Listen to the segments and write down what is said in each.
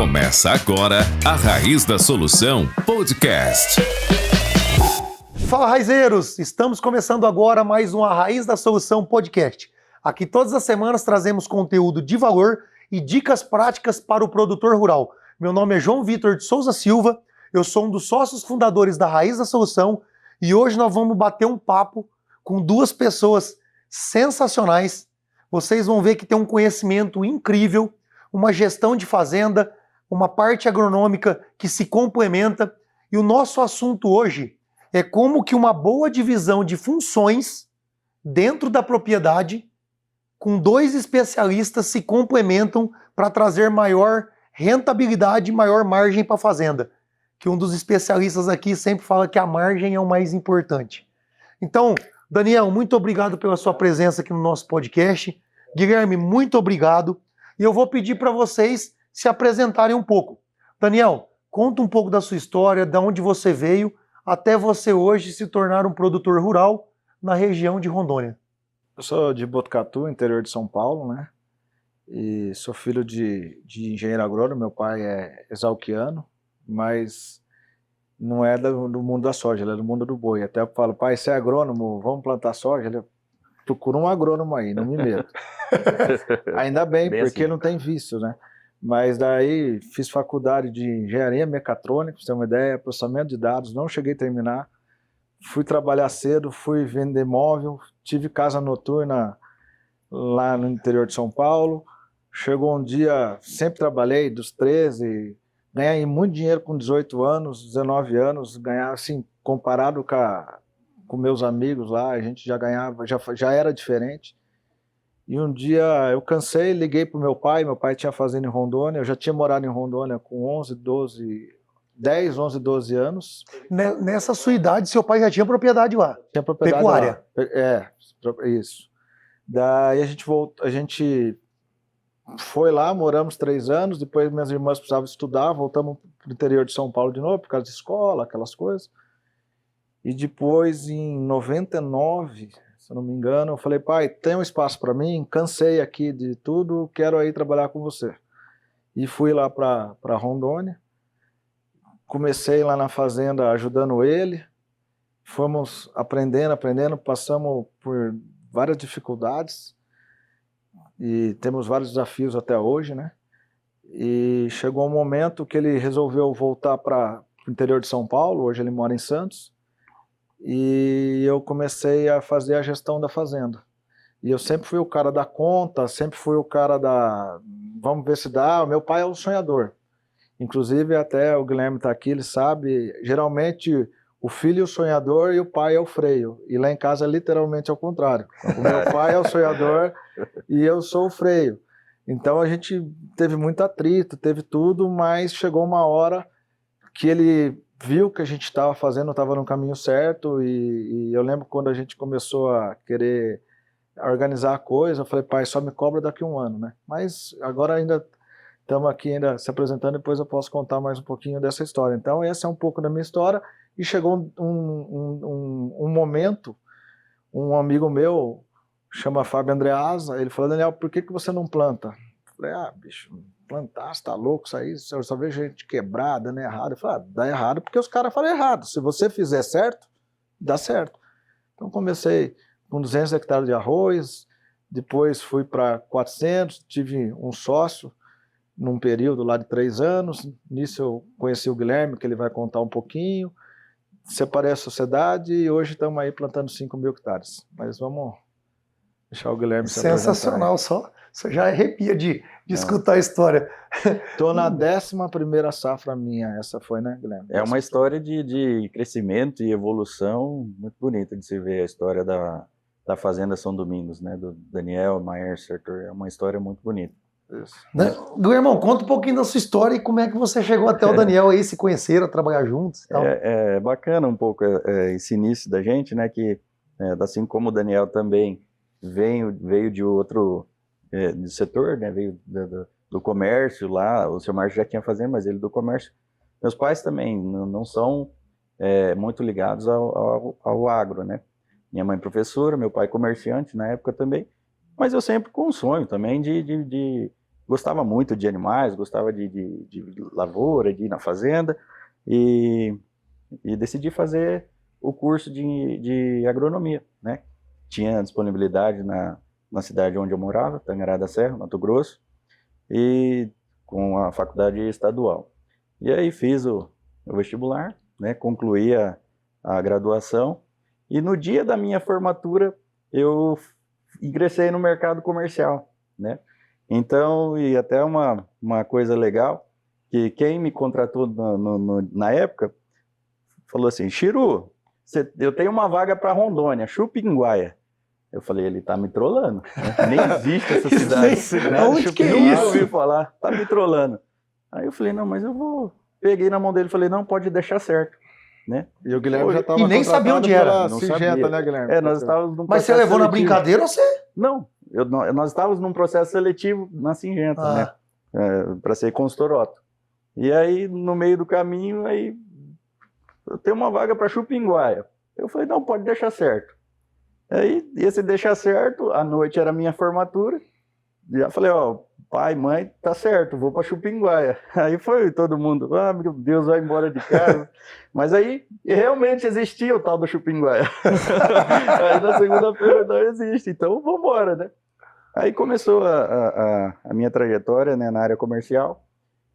Começa agora a Raiz da Solução Podcast. Fala, raizeiros! Estamos começando agora mais uma Raiz da Solução Podcast. Aqui todas as semanas trazemos conteúdo de valor e dicas práticas para o produtor rural. Meu nome é João Vitor de Souza Silva, eu sou um dos sócios fundadores da Raiz da Solução e hoje nós vamos bater um papo com duas pessoas sensacionais. Vocês vão ver que tem um conhecimento incrível, uma gestão de fazenda, uma parte agronômica que se complementa. E o nosso assunto hoje é como que uma boa divisão de funções dentro da propriedade, com dois especialistas se complementam para trazer maior rentabilidade e maior margem para a fazenda. Que um dos especialistas aqui sempre fala que a margem é o mais importante. Então, Daniel, muito obrigado pela sua presença aqui no nosso podcast. Guilherme, muito obrigado. E eu vou pedir para vocês se apresentarem um pouco. Daniel, conta um pouco da sua história, de onde você veio, até você hoje se tornar um produtor rural na região de Rondônia. Eu sou de Botucatu, interior de São Paulo, né? E sou filho de engenheiro agrônomo. Meu pai é exalquiano, mas não é do mundo da soja, ele é do mundo do boi. Até eu falo, pai, você é agrônomo, vamos plantar soja? Ele procura um agrônomo aí, não me meto. Ainda bem porque assim. Não tem vício, né? Mas daí fiz faculdade de engenharia mecatrônica, pra você ter uma ideia, processamento de dados, não cheguei a terminar. Fui trabalhar cedo, fui vender móvel, tive casa noturna lá no interior de São Paulo. Chegou um dia, sempre trabalhei dos 13, ganhei muito dinheiro com 18 anos, 19 anos, ganhar assim, comparado com meus amigos lá, a gente já ganhava, já era diferente. E um dia eu cansei, liguei pro meu pai tinha fazenda em Rondônia, eu já tinha morado em Rondônia com 11, 12 anos. Nessa sua idade, seu pai já tinha propriedade lá? Tinha propriedade pecuária. Lá. Isso. Daí a gente foi lá, moramos 3 anos, depois minhas irmãs precisavam estudar, voltamos pro interior de São Paulo de novo, por causa de escola, aquelas coisas. E depois, em 99, se eu não me engano, eu falei, pai, tem um espaço para mim, cansei aqui de tudo, quero aí trabalhar com você. E fui lá para Rondônia, comecei lá na fazenda ajudando ele, fomos aprendendo, passamos por várias dificuldades e temos vários desafios até hoje, né? E chegou um momento que ele resolveu voltar para o interior de São Paulo, hoje ele mora em Santos, e eu comecei a fazer a gestão da fazenda. E eu sempre fui o cara da conta, sempre fui o cara da... vamos ver se dá. O meu pai é o sonhador. Inclusive, até o Guilherme está aqui, ele sabe, geralmente o filho é o sonhador e o pai é o freio. E lá em casa é literalmente ao contrário. O meu pai é o sonhador e eu sou o freio. Então a gente teve muito atrito, teve tudo, mas chegou uma hora que ele viu que a gente estava fazendo, estava no caminho certo, e eu lembro quando a gente começou a querer organizar a coisa, eu falei, pai, só me cobra daqui a um ano, né? Mas agora ainda estamos aqui ainda se apresentando, depois eu posso contar mais um pouquinho dessa história. Então essa é um pouco da minha história, e chegou um momento, um amigo meu, chama Fábio Andreasa, ele falou, Daniel, por que você não planta? Eu falei, bicho, plantar, você tá louco, isso aí, eu só vejo gente quebrada, dando errado. Eu falei, dá errado porque os caras falam errado. Se você fizer certo, dá certo. Então comecei com 200 hectares de arroz, depois fui para 400, tive um sócio num período lá de 3 anos. Nisso eu conheci o Guilherme, que ele vai contar um pouquinho. Separei a sociedade e hoje estamos aí plantando 5.000 hectares. Mas vamos deixar o Guilherme se apresentar. Sensacional, só já arrepia de escutar a história. Estou na 11ª safra minha, essa foi, né, Guilherme? É uma história de crescimento e evolução muito bonita de se ver a história da Fazenda São Domingos, né, do Daniel, Maercer, Arthur, é uma história muito bonita. Isso. Guilhermão, conta um pouquinho da sua história e como é que você chegou até o Daniel aí, se conheceram, trabalhar juntos e tal. É bacana um pouco esse início da gente, né, que assim como o Daniel também veio de outro do setor, né, veio do comércio lá, o seu Márcio já tinha fazenda, mas ele do comércio. Meus pais também não são muito ligados ao agro, né. Minha mãe professora, meu pai comerciante na época também, mas eu sempre com um sonho também de gostava muito de animais, gostava de lavoura, de ir na fazenda, e decidi fazer o curso de agronomia, né? Tinha disponibilidade na cidade onde eu morava, Tangará da Serra, Mato Grosso, e com a faculdade estadual. E aí fiz o vestibular, né? Concluí a graduação, e no dia da minha formatura eu ingressei no mercado comercial, né? Então, e até uma coisa legal, que quem me contratou na época falou assim, Chiru, eu tenho uma vaga para Rondônia, Chupinguaia. Eu falei, ele tá me trollando, né? Nem existe essa cidade. Né? Onde que é Nunca isso? ouvi falar, tá me trollando. Aí eu falei, não, mas eu vou... Peguei na mão dele e falei, não, pode deixar certo. Né? E o Guilherme já estava E nem sabia onde era. Não Singenta, sabia. né, Guilherme? Nós estávamos num Mas você processo levou na seletivo. brincadeira ou você? Não, nós estávamos num processo seletivo na Singenta, né? Para ser consultor Otto. E aí, no meio do caminho, aí eu tenho uma vaga para Chupinguaia. Eu falei, não, pode deixar certo. Aí, esse deixar certo, à noite era a minha formatura. Já falei, ó, pai, mãe, tá certo, vou para Chupinguaia. Aí foi todo mundo, meu Deus, vai embora de casa. Mas aí, realmente existia o tal do Chupinguaia. Aí na segunda-feira não existe, então vamos embora, né? Aí começou a minha trajetória, né, na área comercial.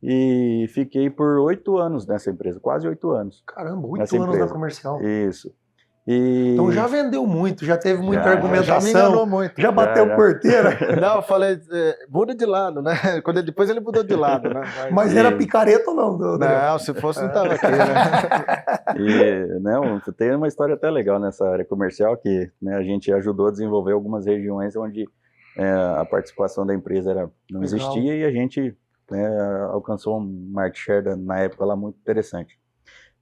E fiquei por 8 anos nessa empresa, quase 8 anos. Caramba, 8 nessa anos empresa. na comercial. Isso. E... Então já vendeu muito, já teve muita Já me argumentação, enganou muito. já bateu Já. porteira, Não, eu falei, muda de lado, né? Depois ele mudou de lado, né? mas era picareta ou não? Daniel? Não, se fosse não tava aqui, né? E, não, tem uma história até legal nessa área comercial, que, né, a gente ajudou a desenvolver algumas regiões onde a participação da empresa não Legal. existia, e a gente, né, alcançou um market share na época lá muito interessante.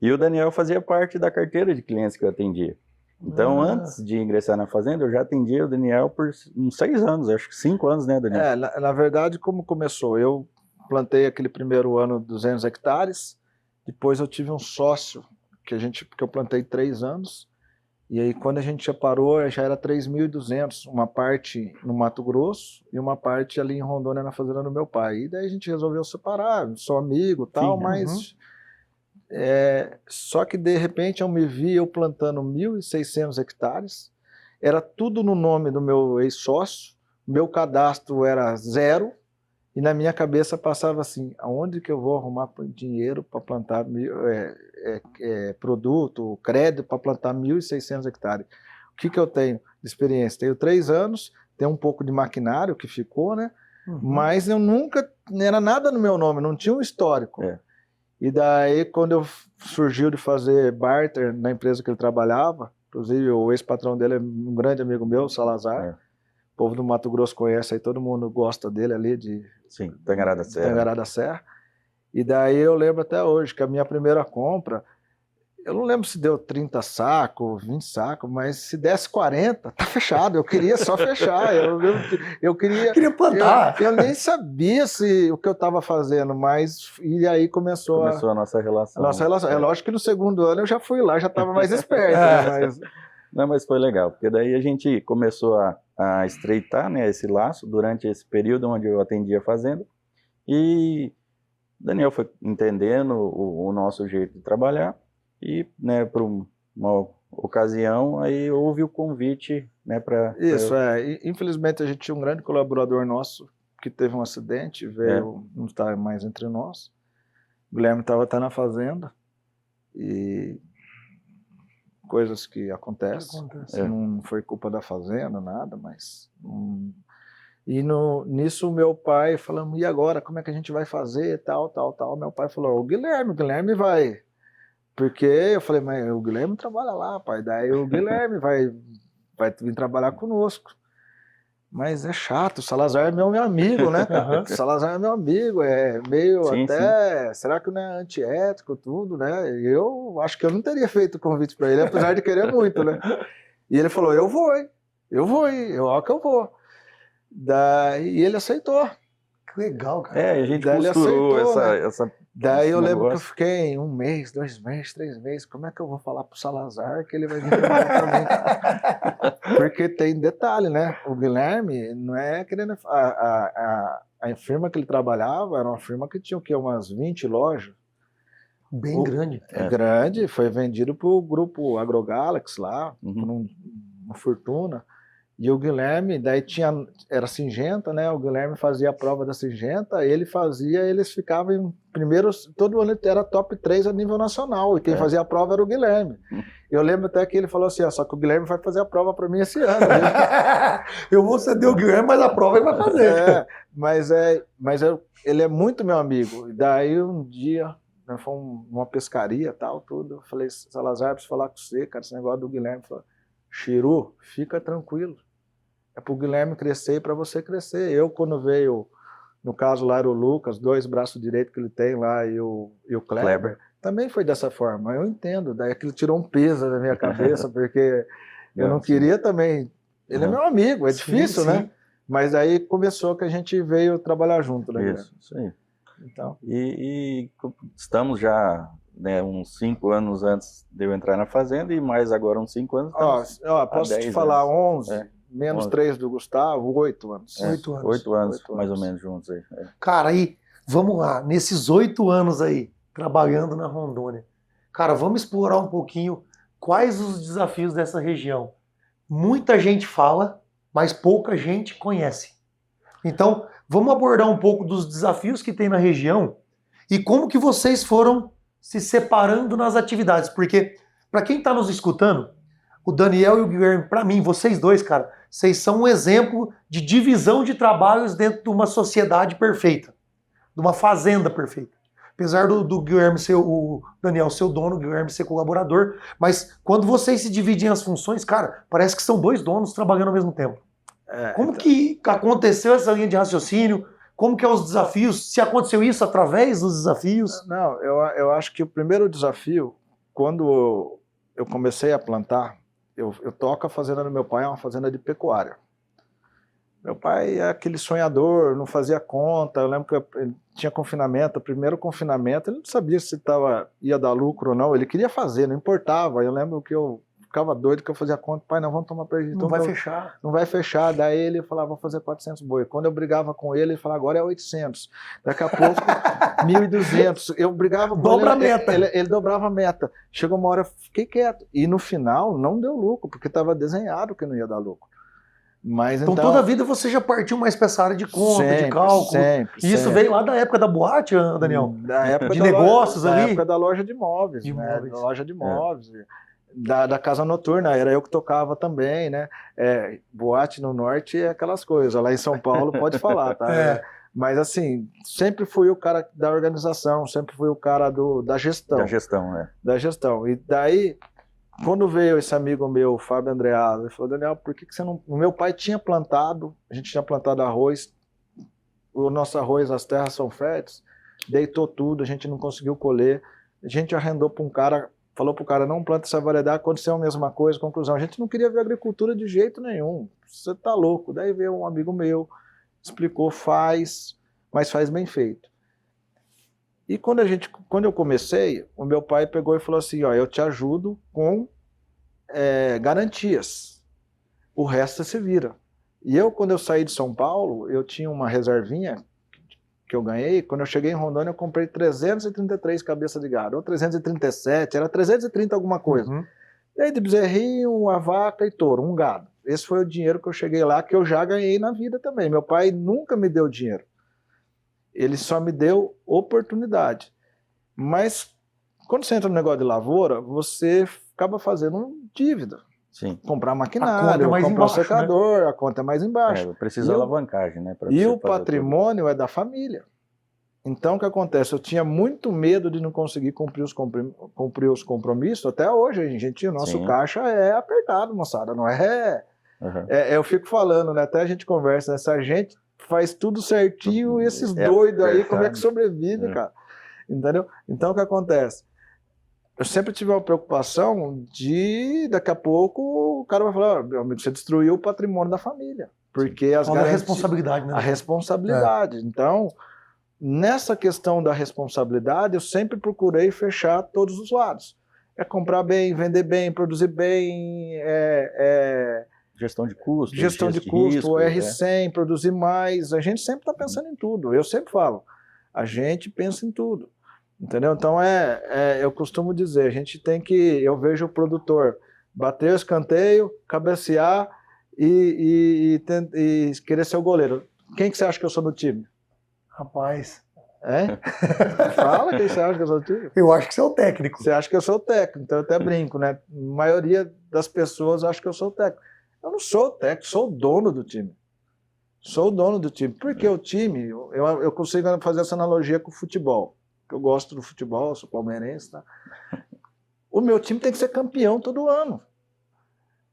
E o Daniel fazia parte da carteira de clientes que eu atendia. Então, antes de ingressar na fazenda, eu já atendia o Daniel por uns 6 anos, acho que 5 anos, né, Daniel? Na verdade, como começou? Eu plantei aquele primeiro ano 200 hectares, depois eu tive um sócio, porque eu plantei 3 anos, e aí quando a gente separou, já era 3.200, uma parte no Mato Grosso e uma parte ali em Rondônia, na fazenda do meu pai. E daí a gente resolveu separar, sou amigo e tal, Sim, mas... só que de repente eu me vi plantando 1.600 hectares, era tudo no nome do meu ex-sócio, meu cadastro era 0, e na minha cabeça passava assim, aonde que eu vou arrumar dinheiro para plantar produto, crédito para plantar 1.600 hectares? O que eu tenho de experiência? Tenho 3 anos, tenho um pouco de maquinário que ficou, né? Mas eu nunca, não era nada no meu nome, não tinha um histórico. E daí, quando surgiu de fazer barter na empresa que ele trabalhava, inclusive o ex-patrão dele é um grande amigo meu, Salazar, o povo do Mato Grosso conhece, aí todo mundo gosta dele ali, Sim, Tangará da Serra. Tangará da Serra. E daí eu lembro até hoje que a minha primeira compra, eu não lembro se deu 30 sacos, 20 sacos, mas se desse 40, tá fechado. Eu queria só fechar. Eu queria plantar. Eu nem sabia o que eu estava fazendo, mas e aí começou a nossa relação. Nossa relação. É lógico que no segundo ano eu já fui lá, já estava mais esperto. Né? Não, mas foi legal, porque daí a gente começou a estreitar, né, esse laço durante esse período onde eu atendia a fazenda, e Daniel foi entendendo o nosso jeito de trabalhar, e, né, por uma ocasião, aí houve o convite, né, para... Isso, infelizmente a gente tinha um grande colaborador nosso que teve um acidente, veio, não está mais entre nós. O Guilherme estava na fazenda, e coisas que acontecem. Não foi culpa da fazenda, nada, mas... E nisso meu pai falando, e agora, como é que a gente vai fazer, tal. Meu pai falou, o Guilherme vai... Porque eu falei, mas o Guilherme trabalha lá, pai, daí o Guilherme vai vir trabalhar conosco. Mas é chato, o Salazar é meu amigo, né? O Salazar é meu amigo, é meio sim. Será que não é antiético, tudo, né? Eu acho que eu não teria feito o convite para ele, apesar de querer muito, né? E ele falou, eu vou, que eu vou. Daí ele aceitou. Que legal, cara. A gente costurou essa Daí eu lembro que eu fiquei 1 mês, 2 meses, 3 meses, como é que eu vou falar pro Salazar que ele vai vir trabalhar pra mim? Porque tem detalhe, né? O Guilherme não é querendo... A a firma que ele trabalhava era uma firma que tinha o quê? Umas 20 lojas. Bem grande. Grande, foi vendido para o grupo AgroGalaxy lá, por uma fortuna. E o Guilherme, daí era Syngenta, né? O Guilherme fazia a prova da Syngenta, eles ficavam em primeiro, todo ano era top 3 a nível nacional, e quem fazia a prova era o Guilherme. Eu lembro até que ele falou assim, só que o Guilherme vai fazer a prova para mim esse ano. Eu vou ceder o Guilherme, mas a prova ele vai fazer. Ele é muito meu amigo. E daí um dia, nós fomos numa pescaria e tal, tudo, eu falei, Salazar, preciso falar com você, cara, esse negócio do Guilherme. Ele falou, Chiru, fica tranquilo. É para o Guilherme crescer e para você crescer. Eu, quando veio, no caso lá era o Lucas, 2 braços direitos que ele tem lá, e o Kleber, também foi dessa forma. Eu entendo, daí aquilo tirou um peso da minha cabeça, porque eu não queria também. Ele é meu amigo, é difícil, né? Mas aí começou que a gente veio trabalhar junto, né? Isso aí. Então. E estamos já, né, uns 5 anos antes de eu entrar na fazenda, e mais agora uns 5 anos. Posso te falar 11? Menos 3 do Gustavo, 8 anos. 8 anos. Mais ou menos juntos aí. Cara, aí, vamos lá, nesses 8 anos aí, trabalhando na Rondônia, cara, vamos explorar um pouquinho quais os desafios dessa região. Muita gente fala, mas pouca gente conhece. Então, vamos abordar um pouco dos desafios que tem na região e como que vocês foram se separando nas atividades. Porque, para quem está nos escutando, o Daniel e o Guilherme, para mim, vocês dois, cara, vocês são um exemplo de divisão de trabalhos dentro de uma sociedade perfeita, de uma fazenda perfeita. Apesar do Guilherme ser o Daniel ser o dono, o Guilherme ser colaborador, mas quando vocês se dividem as funções, cara, parece que são 2 donos trabalhando ao mesmo tempo. Como que aconteceu essa linha de raciocínio? Como que é os desafios? Se aconteceu isso através dos desafios? Não, eu acho que o primeiro desafio, quando eu comecei a plantar, eu toco a fazenda do meu pai, é uma fazenda de pecuária. Meu pai é aquele sonhador, não fazia conta. Eu lembro que ele tinha confinamento, o primeiro confinamento, ele não sabia se ia dar lucro ou não. Ele queria fazer, não importava. Eu lembro que eu ficava doido que eu fazia conta, pai, não, vamos tomar prejuízo. Não vai fechar. Não vai fechar. Daí ele falava, vou fazer 400 boi. Quando eu brigava com ele, ele falava, agora é 800. Daqui a pouco, 1.200. Eu brigava com Dobra a meta. Ele dobrava a meta. Chegou uma hora, eu fiquei quieto. E no final, não deu lucro, porque estava desenhado que não ia dar lucro. Mas, então toda a vida você já partiu mais para essa área de conta, de cálculo. Sempre, e isso veio lá da época da boate, Daniel? Da época de negócios ali? Da época da loja de imóveis. Da loja de imóveis. Da casa noturna, era eu que tocava também, né? Boate no norte é aquelas coisas. Lá em São Paulo pode falar, tá? Mas assim, sempre fui o cara da organização, sempre fui o cara da gestão. Da gestão, né? Da gestão. E daí, quando veio esse amigo meu, Fábio Andreado, ele falou, Daniel, por que você não... O meu pai tinha plantado, a gente tinha plantado arroz, o nosso arroz, as terras são férteis, deitou tudo, a gente não conseguiu colher, a gente arrendou para um cara, falou para o cara, não planta essa variedade, aconteceu a mesma coisa, conclusão, a gente não queria ver agricultura de jeito nenhum, você tá louco. Daí veio um amigo meu, explicou, mas faz bem feito. E quando eu comecei, o meu pai pegou e falou assim, eu te ajudo com garantias, o resto você se vira. E quando eu saí de São Paulo, eu tinha uma reservinha que eu ganhei, quando eu cheguei em Rondônia, eu comprei 333 cabeças de gado, ou 337, era 330 alguma coisa. E aí de bezerrinho, a vaca e touro, um gado. Esse foi o dinheiro que eu cheguei lá, que eu já ganhei na vida também. Meu pai nunca me deu dinheiro. Ele só me deu oportunidade. Mas quando você entra no negócio de lavoura, você acaba fazendo dívida. Sim. Comprar maquinário, comprar secador, né? A conta é mais embaixo. Precisa alavancagem, né? E o patrimônio é da família. Então, o que acontece? Eu tinha muito medo de não conseguir cumprir os compromissos. Até hoje, gente, o nosso caixa é apertado, moçada. Não é... eu fico falando, né? Até a gente conversa, né? Se a gente faz tudo certinho, e esses doidos aí, como é que sobrevive, cara? Entendeu? Então, o que acontece? Eu sempre tive uma preocupação de, daqui a pouco, o cara vai falar, meu amigo, você destruiu o patrimônio da família. Porque as garantias... a responsabilidade, né? A responsabilidade. Então, nessa questão da responsabilidade, eu sempre procurei fechar todos os lados. Comprar bem, vender bem, produzir bem, gestão de custo, gestão de custo, risco, o R100, produzir mais, a gente sempre está pensando em tudo. Eu sempre falo, a gente pensa em tudo, entendeu? Então eu costumo dizer, a gente tem que, eu vejo o produtor bater o escanteio, cabecear e querer ser o goleiro. Quem que você acha que eu sou no time? Rapaz, É? Fala quem você acha que eu sou no time. eu acho que você é o técnico. Você acha que eu sou o técnico, então eu até brinco, né? A maioria das pessoas acha que eu sou o técnico. Eu não sou o técnico, sou o dono do time. Sou o dono do time. Porque o time, eu consigo fazer essa analogia com o futebol. Eu gosto do futebol, sou palmeirense, tá? O meu time tem que ser campeão todo ano.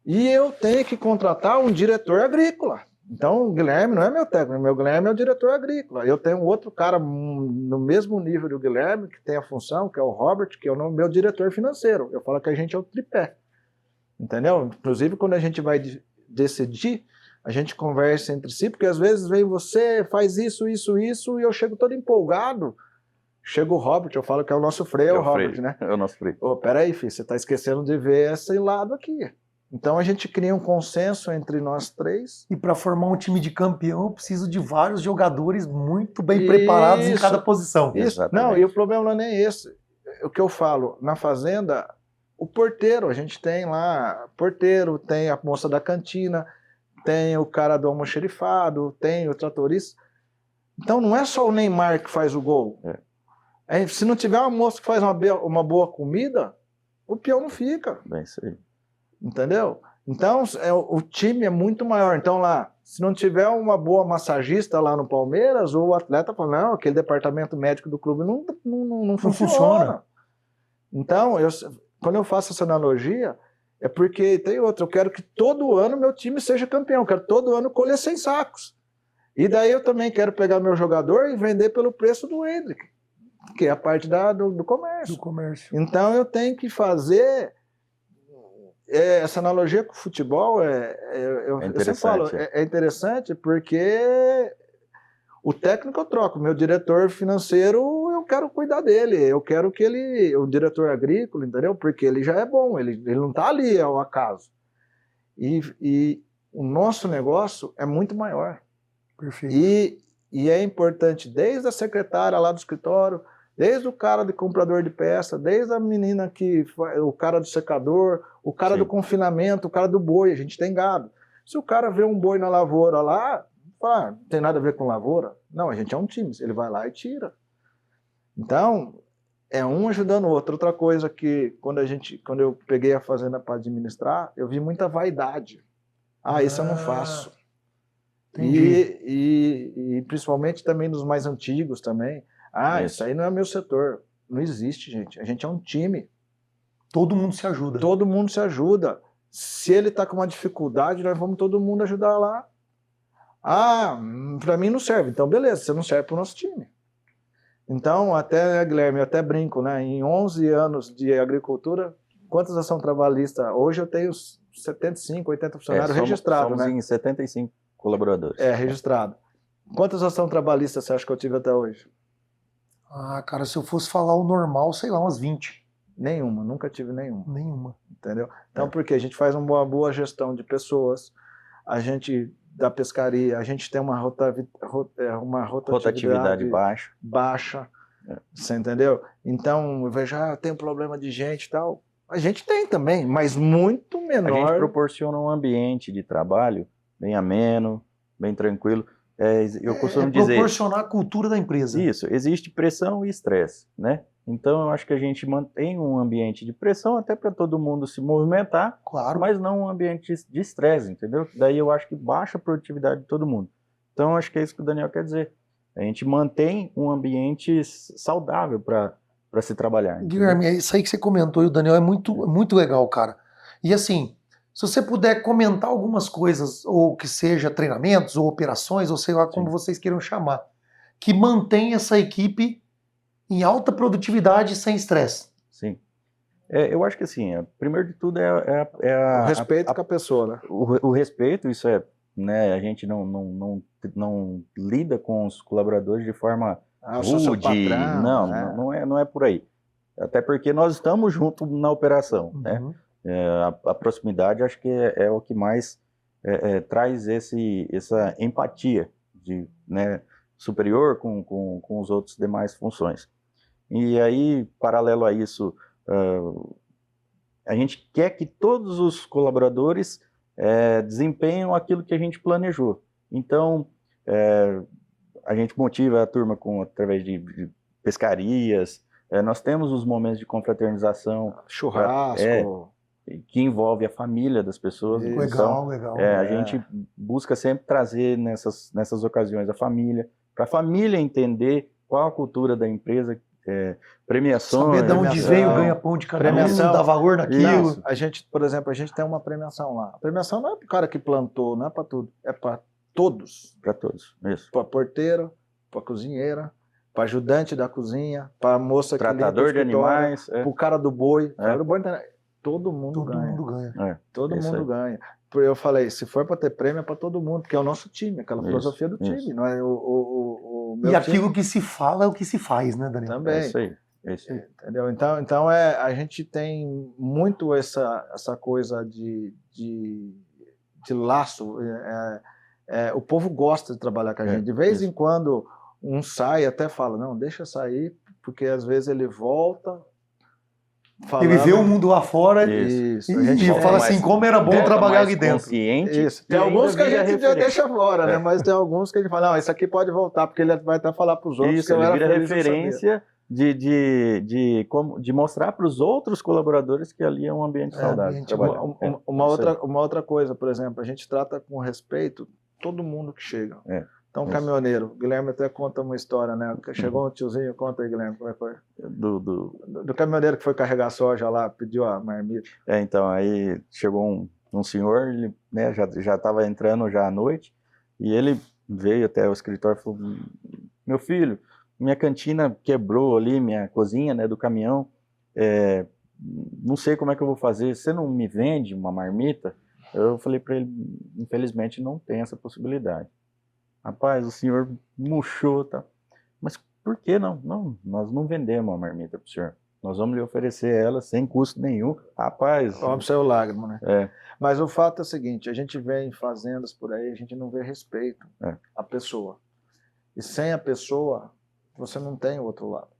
E eu tenho que contratar um diretor agrícola. Então, o Guilherme não é meu técnico, meu Guilherme é o diretor agrícola. Eu tenho outro cara no mesmo nível do Guilherme, que tem a função, que é o Robert, que é o meu diretor financeiro. Eu falo que a gente é o tripé. Entendeu? Inclusive, quando a gente vai decidir, a gente conversa entre si, porque às vezes vem você, faz isso, isso, isso, e eu chego todo empolgado. Chega o Robert, eu falo que é o nosso freio, é o Robert, freio, né? É o nosso freio. Ô, peraí, filho, você está esquecendo de ver esse lado aqui. Então a gente cria um consenso entre nós três. E para formar um time de campeão, eu preciso de vários jogadores muito bem preparados em cada posição. Isso. Não, e o problema não é nem esse. O que eu falo, na fazenda, o porteiro, a gente tem lá, porteiro, tem a moça da cantina, tem o cara do almoxerifado, tem o tratorista. Então não é só o Neymar que faz o gol. Se não tiver uma moça que faz uma boa comida, o peão não fica. Bem, isso aí. Entendeu? Então, o time é muito maior. Então, lá, se não tiver uma boa massagista lá no Palmeiras, o atleta fala, não, aquele departamento médico do clube não funciona. Então, quando eu faço essa analogia, é porque tem outra. Eu quero que todo ano meu time seja campeão. Eu quero todo ano colher 100 sacos. E daí eu também quero pegar meu jogador e vender pelo preço do Hendrick, que é a parte do comércio. Do comércio. Então, eu tenho que fazer... essa analogia com o futebol eu sempre falo, é interessante porque o técnico eu troco, meu diretor financeiro eu quero cuidar dele, eu quero que o diretor agrícola, entendeu? Porque ele já é bom, ele não está ali ao acaso. E o nosso negócio é muito maior. Perfeito. E é importante, desde a secretária lá do escritório, desde o cara de comprador de peça, desde a menina o cara do secador, o cara do confinamento, o cara do boi, a gente tem gado. Se o cara vê um boi na lavoura lá, fala, não tem nada a ver com lavoura. Não, a gente é um time, ele vai lá e tira. Então, é um ajudando o outro. Outra coisa que, quando eu peguei a fazenda para administrar, eu vi muita vaidade. Isso eu não faço. E principalmente também nos mais antigos também. Isso aí não é meu setor. Não existe, gente. A gente é um time. Todo mundo se ajuda. Todo mundo se ajuda. Se ele está com uma dificuldade, nós vamos todo mundo ajudar lá. Para mim não serve. Então, beleza, você não serve para o nosso time. Então, Guilherme, eu até brinco, né? Em 11 anos de agricultura, quantas ação trabalhista? Hoje eu tenho 75, 80 funcionários registrados, somos né? Em 75 colaboradores. Registrado. Quantas ação trabalhista você acha que eu tive até hoje? Cara, se eu fosse falar o normal, sei lá, umas 20. Nenhuma, nunca tive nenhuma. Nenhuma. Entendeu? Então, porque a gente faz uma boa gestão de pessoas, a gente, da pescaria, a gente tem uma rotatividade baixa. Você entendeu? Então, eu vejo, tem um problema de gente e tal. A gente tem também, mas muito menor. A gente proporciona um ambiente de trabalho bem ameno, bem tranquilo. Eu costumo dizer... proporcionar a cultura da empresa. Isso, existe pressão e estresse, né? Então, eu acho que a gente mantém um ambiente de pressão até para todo mundo se movimentar, claro, mas não um ambiente de estresse, entendeu? Daí eu acho que baixa a produtividade de todo mundo. Então, eu acho que é isso que o Daniel quer dizer. A gente mantém um ambiente saudável para se trabalhar. Guilherme, é isso aí que você comentou, e o Daniel é muito legal, cara. E assim, se você puder comentar algumas coisas, ou que seja treinamentos, ou operações, ou sei lá como vocês queiram chamar, que mantém essa equipe em alta produtividade sem estresse. Sim. Eu acho que assim, primeiro de tudo o respeito com a pessoa, né? O respeito, isso né, a gente não lida com os colaboradores de forma rude, não é por aí. Até porque nós estamos juntos na operação, né? A proximidade acho que é o que mais traz essa empatia de, né, superior com os outros demais funções. E aí, paralelo a isso, a gente quer que todos os colaboradores desempenhem aquilo que a gente planejou. Então, a gente motiva a turma através de pescarias, nós temos os momentos de confraternização, churrasco, que envolve a família das pessoas. Isso. Legal, Então, legal. a gente busca sempre trazer nessas ocasiões a família, para a família entender qual a cultura da empresa, premiações. Saber de onde premiação, veio o ganha-pão de cada um, premiação, dar valor naquilo. Isso. A gente, por exemplo, a gente tem uma premiação lá. A premiação não é para o cara que plantou, não é para tudo, é para todos. Para todos, isso. Para a porteira, para a cozinheira, para ajudante da cozinha, para a moça que limpa o Tratador de escritório, animais. para o cara do boi. É. Do boi todo mundo Todo ganha. mundo ganha. Todo Isso mundo aí. ganha. Eu falei, se for para ter prêmio é para todo mundo, porque é o nosso time, aquela filosofia do time, isso. não é o meu E aquilo time que se fala é o que se faz, né, Daniel? também. É isso aí. É isso aí. Entendeu? Então a gente tem muito essa coisa de laço. O povo gosta de trabalhar com a gente. De vez em quando um sai até fala, não, deixa sair, porque às vezes ele volta falando. Ele vê o mundo lá fora Isso. e fala assim, como era bom trabalhar ali dentro. Consciente. Isso. Tem alguns que a gente já deixa fora, né? Mas tem alguns que a gente fala, não, isso aqui pode voltar, porque ele vai até falar para os outros. Isso, que eu ele era vira feliz em saber. referência de mostrar para os outros colaboradores que ali é um ambiente saudável. ambiente trabalhar. Uma outra coisa, por exemplo, a gente trata com respeito todo mundo que chega. Então, Isso. caminhoneiro, o Guilherme até conta uma história, né? Chegou um tiozinho, conta aí, Guilherme, como é que foi? Do caminhoneiro que foi carregar soja lá, pediu a marmita. Então, aí chegou um senhor, ele, né, já estava entrando já à noite, e ele veio até o escritório e falou, meu filho, minha cantina quebrou ali, minha cozinha, né, do caminhão, não sei como é que eu vou fazer, você não me vende uma marmita? Eu falei para ele, infelizmente não tem essa possibilidade. Rapaz, o senhor murchou, tá? Mas por que não? Não, nós não vendemos a marmita para o senhor. Nós vamos lhe oferecer ela sem custo nenhum. Rapaz... Óbvio, saiu lágrima, né? É. Mas o fato é o seguinte, a gente vê em fazendas por aí, a gente não vê respeito à pessoa. E sem a pessoa, você não tem o outro lado.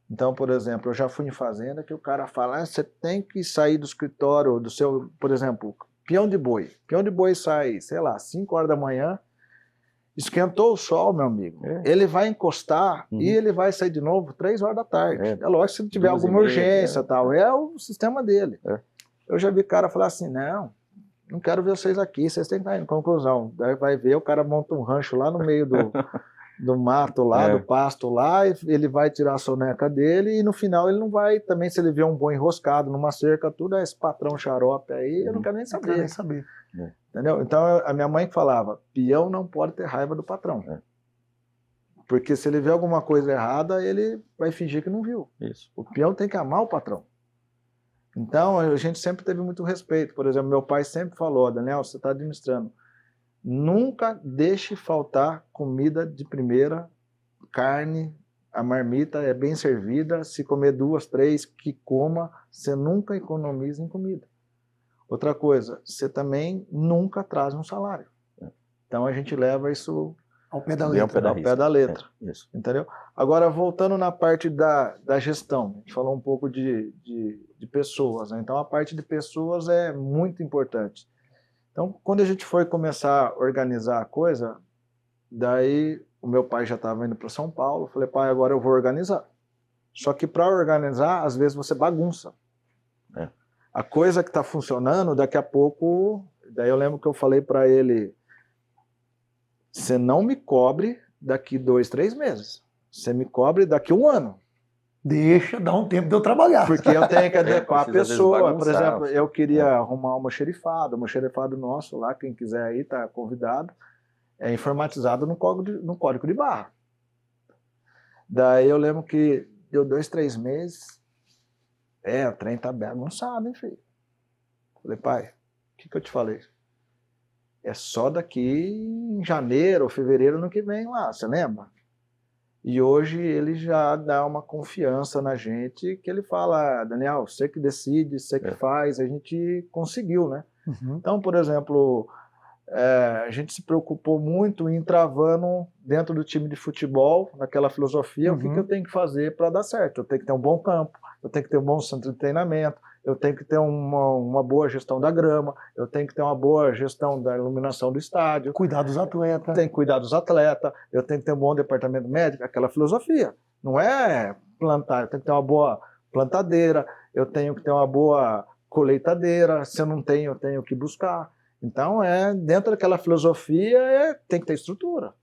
Então, por exemplo, eu já fui em fazenda que o cara fala, você tem que sair do escritório, do seu, por exemplo, peão de boi. Peão de boi sai, sei lá, 5 horas da manhã, esquentou o sol, meu amigo. Ele vai encostar e ele vai sair de novo 3 horas da tarde. É lógico que se tiver alguma urgência tal, é o sistema dele. Eu já vi cara falar assim, não quero ver vocês aqui, vocês têm que estar indo. Conclusão, daí vai ver, o cara monta um rancho lá no meio do mato lá, do pasto lá, e ele vai tirar a soneca dele e no final ele não vai, também se ele vê um boi enroscado numa cerca, tudo, esse patrão xarope aí, eu não quero nem saber. Não quero nem saber. Entendeu? Então a minha mãe falava, peão não pode ter raiva do patrão. Porque se ele vê alguma coisa errada, ele vai fingir que não viu. Isso. O peão tem que amar o patrão. Então a gente sempre teve muito respeito. Por exemplo, meu pai sempre falou, Daniel, você está administrando, nunca deixe faltar comida de primeira, carne, a marmita é bem servida, se comer 2, 3, que coma, você nunca economiza em comida. Outra coisa, você também nunca traz um salário. Então a gente leva isso ao pé da letra. Ao pé da letra. Isso. Entendeu? Agora, voltando na parte da gestão, a gente falou um pouco de pessoas, né? Então a parte de pessoas é muito importante. Então, quando a gente foi começar a organizar a coisa, daí o meu pai já estava indo para São Paulo, eu falei, pai, agora eu vou organizar. Só que para organizar, às vezes você bagunça. A coisa que está funcionando, daqui a pouco... Daí eu lembro que eu falei para ele, você não me cobre daqui 2, 3 meses. Você me cobre daqui 1 ano. Deixa, dá um tempo de eu trabalhar. Porque eu tenho que adequar a pessoa. Por bagunçar, exemplo, eu queria arrumar um almoxerifado nosso lá, quem quiser aí está convidado, é informatizado no código de barra. Daí eu lembro que deu 2, 3 meses, o trem tá bagunçado, hein, filho? Falei, pai, o que eu te falei? É só daqui em janeiro ou fevereiro ano que vem lá, você lembra? E hoje ele já dá uma confiança na gente, que ele fala, Daniel, você que decide, você que faz, a gente conseguiu, né? Então, por exemplo, a gente se preocupou muito em travando dentro do time de futebol, naquela filosofia, o que eu tenho que fazer para dar certo. Eu tenho que ter um bom campo, eu tenho que ter um bom centro de treinamento, eu tenho que ter uma boa gestão da grama, eu tenho que ter uma boa gestão da iluminação do estádio. Cuidar dos atletas. Tenho que cuidar dos atletas, eu tenho que ter um bom departamento médico, aquela filosofia. Não é plantar, eu tenho que ter uma boa plantadeira, eu tenho que ter uma boa colheitadeira, se eu não tenho, eu tenho que buscar. Então, dentro daquela filosofia, tem que ter estrutura.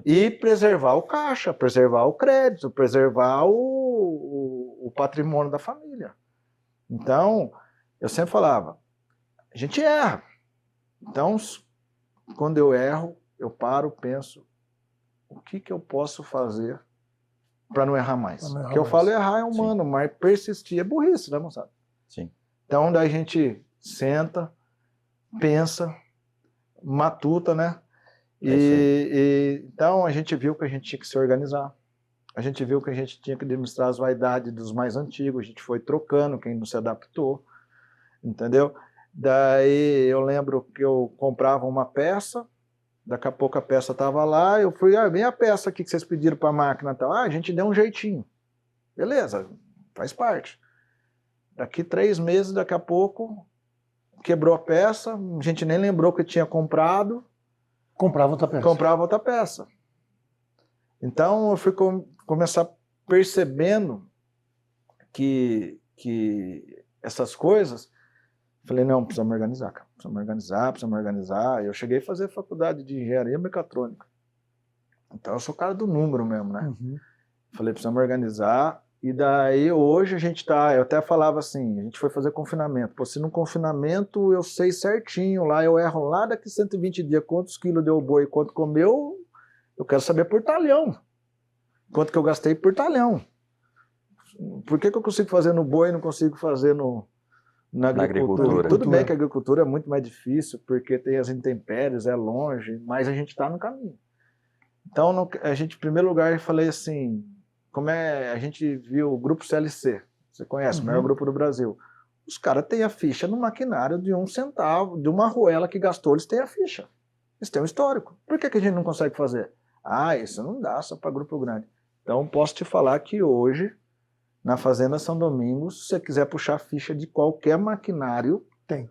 E preservar o caixa, preservar o crédito, preservar o patrimônio da família. Então, eu sempre falava, a gente erra. Então, quando eu erro, eu paro, penso, o que eu posso fazer para não errar mais? Porque eu falo errar é humano, mas persistir é burrice, né, moçada? Sim. Então, daí a gente senta, pensa, matuta, né? Então, a gente viu que a gente tinha que se organizar. A gente viu que a gente tinha que demonstrar as vaidades dos mais antigos, a gente foi trocando quem não se adaptou, entendeu? Daí eu lembro que eu comprava uma peça, daqui a pouco a peça estava lá, eu fui, vem a peça aqui que vocês pediram para a máquina, tal. A gente deu um jeitinho. Beleza, faz parte. Daqui 3 meses, daqui a pouco, quebrou a peça, a gente nem lembrou que tinha comprado. Comprava outra peça. Comprava outra peça. Então eu fui começar percebendo que essas coisas, falei, não, precisamos organizar, cara. Precisamos organizar. Eu cheguei a fazer faculdade de engenharia mecatrônica. Então eu sou cara do número mesmo, né? Falei, precisamos organizar. E daí hoje a gente eu até falava assim, a gente foi fazer confinamento. Pô, se no confinamento eu sei certinho, lá eu erro lá daqui 120 dias quantos quilos deu o boi, quanto comeu, eu quero saber por talhão. Quanto que eu gastei por talhão. Por que eu consigo fazer no boi e não consigo fazer na agricultura? Tudo bem que a agricultura é muito mais difícil, porque tem as intempéries, é longe, mas a gente está no caminho. Então, a gente, em primeiro lugar, eu falei assim, a gente viu o Grupo CLC, você conhece, o maior grupo do Brasil. Os caras têm a ficha no maquinário de 1 centavo, de uma arruela que gastou, eles têm a ficha. Eles têm um histórico. Por que a gente não consegue fazer? Isso não dá só para grupo grande. Então, posso te falar que hoje, na Fazenda São Domingos, se você quiser puxar a ficha de qualquer maquinário, tem.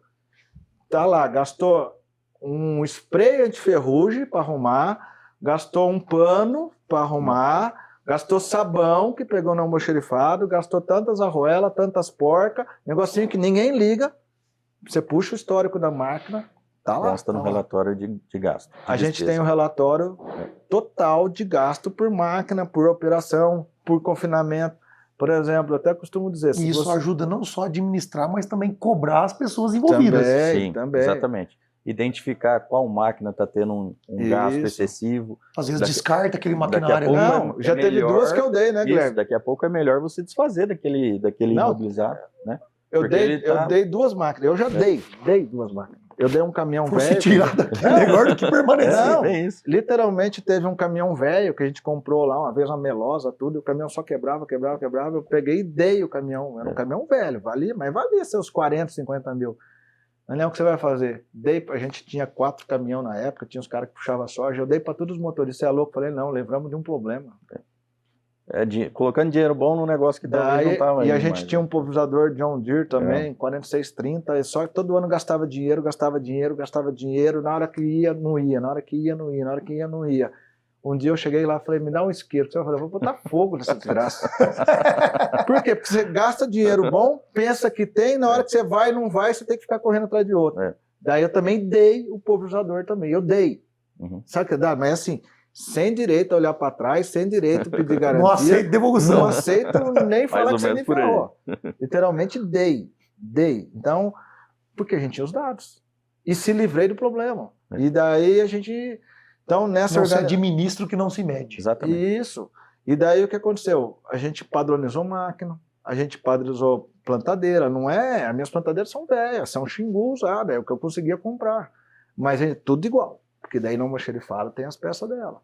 Tá lá, gastou um spray antiferrugem para arrumar, gastou um pano para arrumar, gastou sabão que pegou no almoxerifado, gastou tantas arruelas, tantas porcas, negocinho que ninguém liga. Você puxa o histórico da máquina, tá lá. Consta no relatório de gasto. A gente tem um relatório total de gasto por máquina, por operação, por confinamento. Por exemplo, eu até costumo dizer... E isso ajuda não só a administrar, mas também cobrar as pessoas envolvidas. Também. Exatamente. Identificar qual máquina está tendo um gasto excessivo. Às vezes descarta aquele maquinário. Não, já teve 2 que eu dei, né, Guilherme? Daqui a pouco é melhor você desfazer daquele imobilizado, né? Eu dei 2 máquinas. Eu já dei 2 máquinas. Eu dei um caminhão velho. Se tirar daqui é melhor do que permanecer. Não, literalmente teve um caminhão velho que a gente comprou lá uma vez, uma melosa, tudo, e o caminhão só quebrava. Eu peguei e dei o caminhão. Era um caminhão velho, mas valia seus 40, 50 mil. Daniel, o que você vai fazer? A gente tinha 4 caminhões na época, tinha uns caras que puxavam soja, eu dei para todos os motoristas. Você é louco? Falei, não, livramos de um problema. Colocando dinheiro bom num negócio que talvez não estava. E a gente tinha um pulverizador John Deere também, 4630, só que todo ano gastava dinheiro. Na hora que ia, não ia. Na hora que ia, não ia. Um dia eu cheguei lá e falei, me dá um isqueiro. Eu falei, vou botar fogo nessa desgraça. Por quê? Porque você gasta dinheiro bom, pensa que tem, na hora que você vai, não vai, você tem que ficar correndo atrás de outro. Daí eu também dei o pulverizador também. Eu dei. Sabe o que dá? Mas assim... sem direito a olhar para trás, sem direito a pedir garantia. Não aceito devolução. Não aceito nem falar que você me ferrou. Literalmente dei. Então, porque a gente tinha os dados. E se livrei do problema. E daí a gente... Então, nessa se administra o que não se mede. Exatamente. Isso. E daí o que aconteceu? A gente padronizou máquina, a gente padronizou plantadeira. Não é... As minhas plantadeiras são velhas, são Xingu usadas, é o que eu conseguia comprar. Mas é tudo igual. Porque daí no almoxerifado tem as peças dela.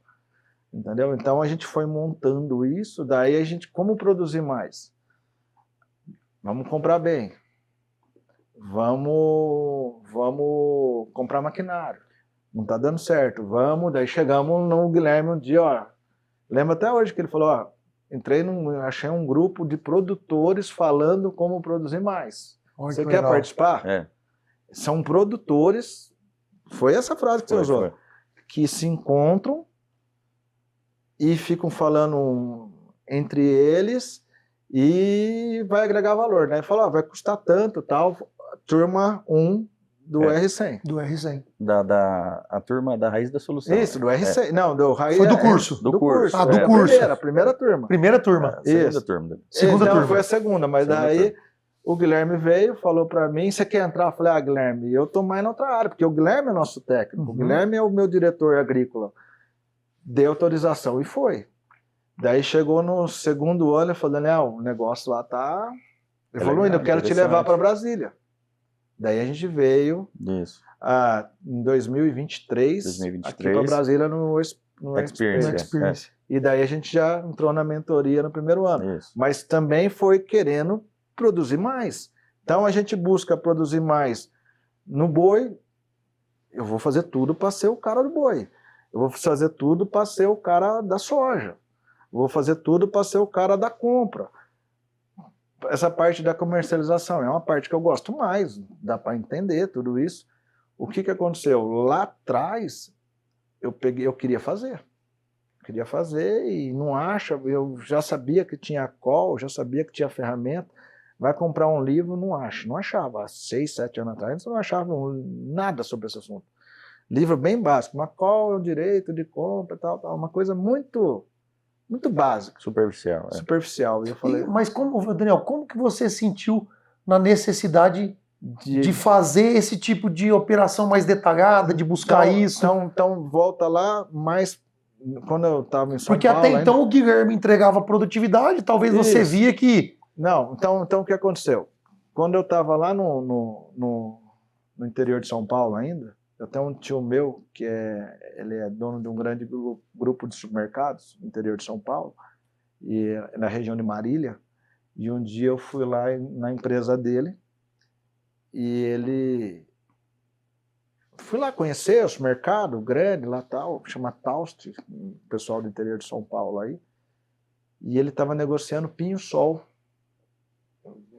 Entendeu? Então a gente foi montando isso, daí a gente, como produzir mais? Vamos comprar bem. Vamos comprar maquinário. não tá dando certo, vamos. Daí chegamos no Guilherme um dia, ó. Lembro até hoje que ele falou, ó, achei um grupo de produtores falando como produzir mais. Olha Você que quer legal. participar? É. São produtores, foi essa frase que você usou, Foi. que se encontram e ficam falando entre eles e vai agregar valor, né? Fala, ó, vai custar tanto, tal, turma 1 do R100. Do R100. A turma da Raiz da Solução. Isso, do R100. Não, do Raiz. Foi do curso. Do curso. Ah, do é, curso. A primeira turma. Primeira turma. A segunda Isso. turma. Segunda Então, turma. foi a segunda, mas Segunda daí turma. o Guilherme veio, falou pra mim, você quer entrar? Eu falei, Guilherme, eu tô mais na outra área, porque o Guilherme é nosso técnico, o Guilherme é o meu diretor agrícola. Dei autorização e foi. Daí chegou no segundo ano e falou, Daniel, o negócio lá tá evoluindo, legal, eu quero te interessante. levar para Brasília. Daí a gente veio Isso. em 2023, aqui para Brasília no Experience. No Experience. E daí a gente já entrou na mentoria no primeiro ano. Isso. Mas também foi querendo produzir mais. Então a gente busca produzir mais no boi. Eu vou fazer tudo para ser o cara do boi. Eu vou fazer tudo para ser o cara da soja. Eu vou fazer tudo para ser o cara da compra. Essa parte da comercialização é uma parte que eu gosto mais. Dá para entender tudo isso. O que aconteceu? Lá atrás, eu queria fazer. Queria fazer e não acha. Eu já sabia que tinha call, já sabia que tinha ferramenta. Vai comprar um livro, não acha. Não achava. Há 6, 7 anos atrás, você não achava nada sobre esse assunto. Livro bem básico. Mas qual é o direito de compra, tal. Uma coisa muito básica. Superficial. É. Superficial. E eu falei, Mas Daniel, como que você sentiu na necessidade de fazer esse tipo de operação mais detalhada, de buscar isso? Então, volta lá, mas quando eu estava em São Porque Paulo... até então o Guilherme entregava produtividade, talvez você Isso. via que... Não, então o que aconteceu? Quando eu estava lá no interior de São Paulo ainda, eu tenho um tio meu que ele é dono de um grande grupo de supermercados no interior de São Paulo, e na região de Marília, e um dia eu fui lá na empresa dele, e fui lá conhecer o supermercado grande lá tal, chama Taust, o pessoal do interior de São Paulo aí, e ele estava negociando pinho-sol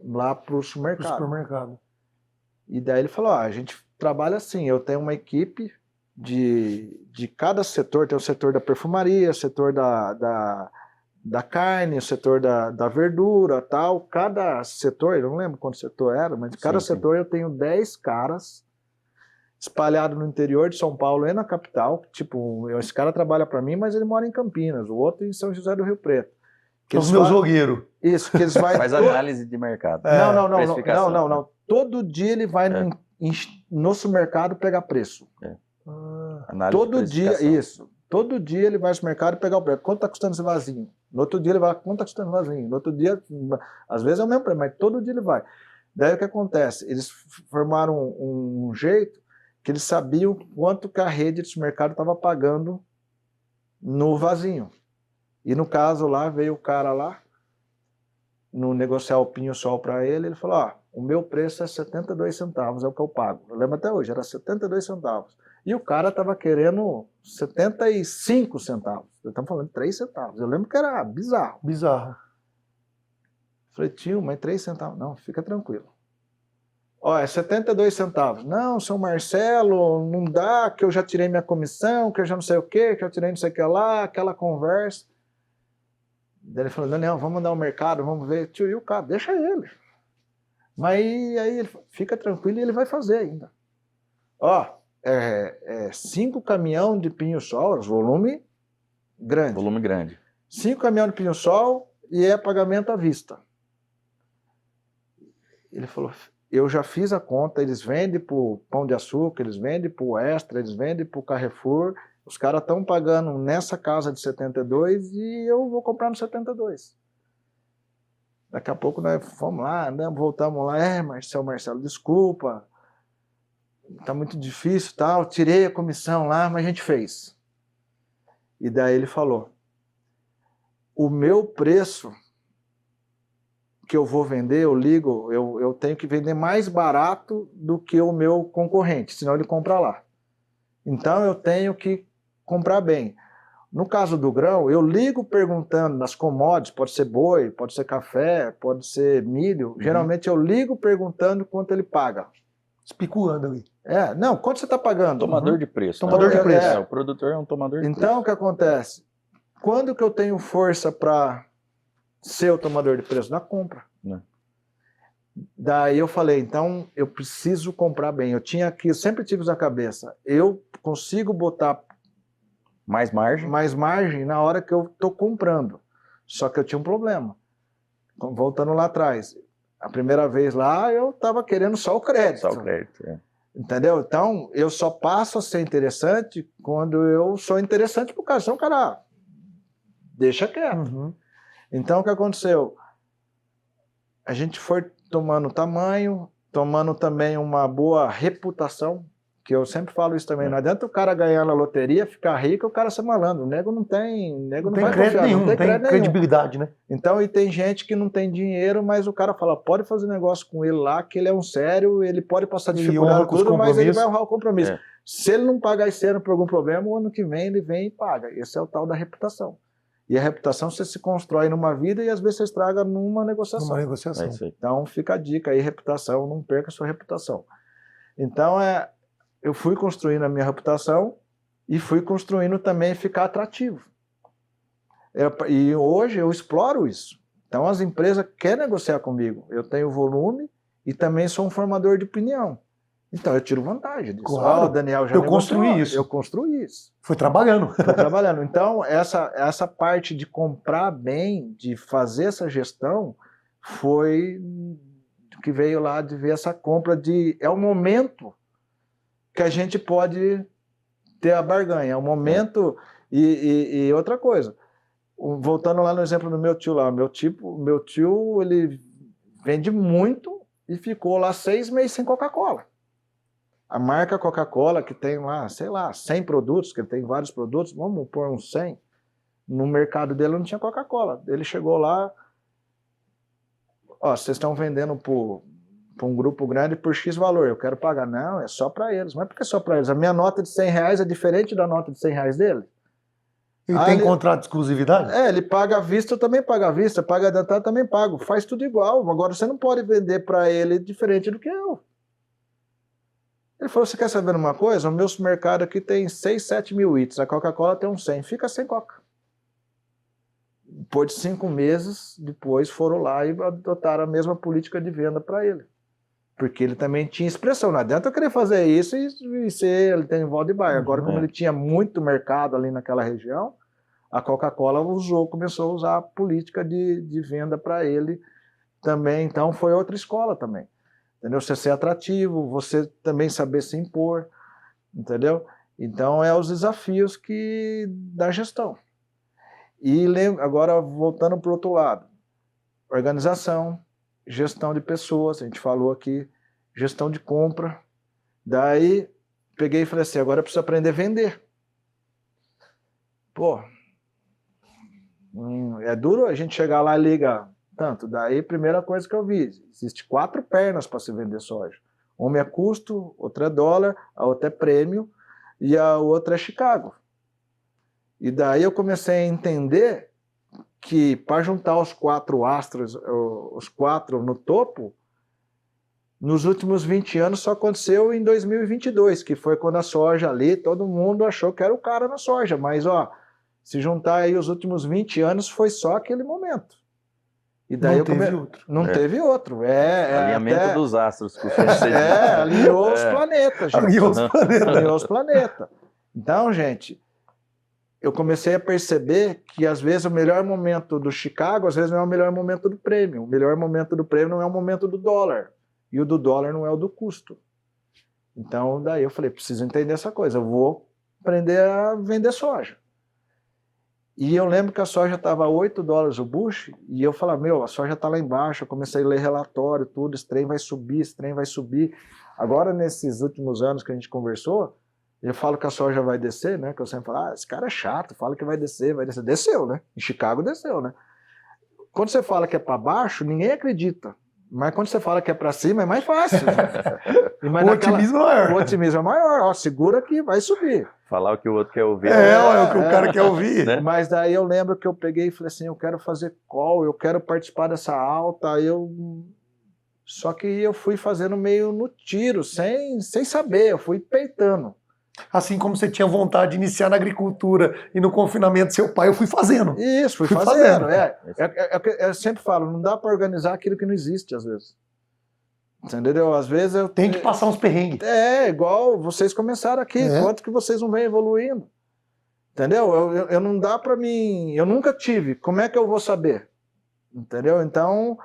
lá para o supermercado. E daí ele falou, a gente trabalha assim, eu tenho uma equipe de cada setor, tem o setor da perfumaria, o setor da carne, o setor da verdura, tal, cada setor, eu não lembro quanto setor era, mas cada setor eu tenho 10 caras espalhados no interior de São Paulo e na capital, tipo, esse cara trabalha para mim, mas ele mora em Campinas, o outro em São José do Rio Preto. Os meus jogueiros. Isso, que eles Faz análise de mercado. Não. Todo dia ele vai no supermercado pegar preço. Análise Todo de dia, isso. Todo dia ele vai no supermercado pegar o preço. Quanto está custando esse vasinho? No outro dia ele vai, quanto está custando esse vasinho? No outro dia, às vezes é o mesmo preço, mas todo dia ele vai. Daí o que acontece? Eles formaram um jeito que eles sabiam quanto que a rede de supermercado estava pagando no vasinho. E no caso lá, veio o cara lá, no negociar o pinho-sol para ele falou, o meu preço é 72 centavos, é o que eu pago. Eu lembro até hoje, era 72 centavos. E o cara estava querendo 75 centavos. Estamos falando de 3 centavos. Eu lembro que era bizarro. Bizarro. Falei, tio, mas 3 centavos? Não, fica tranquilo. É 72 centavos. Não, seu Marcelo, não dá, que eu já tirei minha comissão, que eu já não sei o quê, que eu tirei não sei o que lá, aquela conversa. Daí ele falou, Daniel, vamos andar ao mercado, vamos ver. Tio, e o cara? Deixa ele. Mas aí ele fica tranquilo e ele vai fazer ainda. 5 caminhões de pinho-sol, volume grande. Volume grande. 5 caminhões de pinho-sol e é pagamento à vista. Ele falou, eu já fiz a conta, eles vendem para o Pão de Açúcar, eles vendem para o Extra, eles vendem para o Carrefour. Os caras estão pagando nessa casa de 72 e eu vou comprar no 72. Daqui a pouco nós fomos lá, andamos, voltamos lá. Marcelo, desculpa, tá muito difícil, tal. Tirei a comissão lá, mas a gente fez. E daí ele falou, o meu preço que eu vou vender, eu tenho que vender mais barato do que o meu concorrente, senão ele compra lá. Então eu tenho que comprar bem. No caso do grão, eu ligo perguntando nas commodities, pode ser boi, pode ser café, pode ser milho. Geralmente eu ligo perguntando quanto ele paga. Especulando ali. Não, quanto você está pagando? Tomador de preço. Tomador de preço. O produtor é um tomador de preço. Então, o que acontece? Quando que eu tenho força para ser o tomador de preço? Na compra. Daí eu falei, então eu preciso comprar bem. Eu sempre tive isso na cabeça. Eu consigo botar mais margem na hora que eu estou comprando. Só que eu tinha um problema. Voltando lá atrás. A primeira vez lá, eu estava querendo só o crédito. Só o crédito, Entendeu? Então, eu só passo a ser interessante quando eu sou interessante pro cara. Senão o cara deixa quieto. Então, o que aconteceu? A gente foi tomando tamanho, tomando também uma boa reputação, que eu sempre falo isso também. Não adianta o cara ganhar na loteria, ficar rico, o cara ser malandro. O nego não tem crédito nenhum, não tem credibilidade, né? Então, e tem gente que não tem dinheiro, mas o cara fala, pode fazer negócio com ele lá, que ele é um sério, ele pode passar dificuldade tudo, mas ele vai honrar o compromisso. Se ele não pagar esse ano por algum problema, o ano que vem ele vem e paga. Esse é o tal da reputação. E a reputação você se constrói numa vida e às vezes você estraga numa negociação. Então fica a dica aí, reputação, não perca a sua reputação. Então eu fui construindo a minha reputação e fui construindo também ficar atrativo. E hoje eu exploro isso. Então as empresas querem negociar comigo. Eu tenho volume e também sou um formador de opinião. Então eu tiro vantagem disso. Claro, Daniel já eu construí isso. Eu construí isso. Foi trabalhando. Então essa parte de comprar bem, de fazer essa gestão, foi que veio lá de ver essa compra é o momento que a gente pode ter a barganha. É o momento e outra coisa. Voltando lá no exemplo do meu tio lá, meu tio ele vende muito e ficou lá 6 meses sem Coca-Cola. A marca Coca-Cola, que tem lá, sei lá, 100 produtos, que ele tem vários produtos, vamos pôr uns 100, no mercado dele não tinha Coca-Cola. Ele chegou lá, vocês estão vendendo para um grupo grande por X valor, eu quero pagar. Não, é só para eles. Mas por que só para eles? A minha nota de R$100 é diferente da nota de R$100 dele. Ele tem contrato de exclusividade? Ele paga à vista, eu também pago à vista, paga adiantado, também pago. Faz tudo igual. Agora você não pode vender para ele diferente do que eu. Ele falou, você quer saber uma coisa? O meu supermercado aqui tem 6, 7 mil itens, a Coca-Cola tem uns 100, fica sem Coca. Depois de 5 meses, depois foram lá e adotaram a mesma política de venda para ele. Porque ele também tinha expressão, não adianta eu querer fazer isso e ser, ele tem volta de bairro. Agora, como ele tinha muito mercado ali naquela região, a Coca-Cola começou a usar a política de venda para ele também, então foi outra escola também. Entendeu? Você ser atrativo, você também saber se impor, entendeu? Então, os desafios da gestão. E agora, voltando para o outro lado, organização, gestão de pessoas, a gente falou aqui, gestão de compra. Daí, peguei e falei assim, agora eu preciso aprender a vender. É duro a gente chegar lá e ligar. Tanto, daí, primeira coisa que eu vi, existe 4 pernas para se vender soja. Uma é custo, outra é dólar, a outra é prêmio e a outra é Chicago. E daí eu comecei a entender que para juntar os 4 astros, os 4 no topo, nos últimos 20 anos só aconteceu em 2022, que foi quando a soja ali, todo mundo achou que era o cara na soja, mas se juntar aí os últimos 20 anos foi só aquele momento. E daí não teve outro. Alinhamento dos astros. Alinhou os planetas. Alinhou os planetas. Então, gente, eu comecei a perceber que às vezes o melhor momento do Chicago, às vezes não é o melhor momento do prêmio. O melhor momento do prêmio não é o momento do dólar. E o do dólar não é o do custo. Então, daí eu falei, preciso entender essa coisa. Eu vou aprender a vender soja. E eu lembro que a soja estava a $8 o bushel, e eu falava, a soja está lá embaixo, eu comecei a ler relatório, tudo, esse trem vai subir, esse trem vai subir. Agora, nesses últimos anos que a gente conversou, eu falo que a soja vai descer, né? Que eu sempre falo, esse cara é chato, fala que vai descer, vai descer. Desceu, né? Em Chicago desceu, né? Quando você fala que é para baixo, ninguém acredita. Mas quando você fala que é para cima, é mais fácil. O otimismo é maior. O otimismo é maior. Ó, segura que vai subir. Falar o que o outro quer ouvir. É o que o cara quer ouvir. Né? Mas daí eu lembro que eu peguei e falei assim, eu quero fazer call, eu quero participar dessa alta. Só que eu fui fazendo meio no tiro, sem saber, eu fui peitando. Assim como você tinha vontade de iniciar na agricultura e no confinamento seu pai, eu fui fazendo. Isso, fui fazendo. Eu sempre falo, não dá para organizar aquilo que não existe, às vezes. Entendeu? Às vezes eu... Tem que passar uns perrengues. Igual vocês começaram aqui, quanto que vocês não vêm evoluindo. Entendeu? Eu não dá para mim... Eu nunca tive, como é que eu vou saber? Entendeu? Então,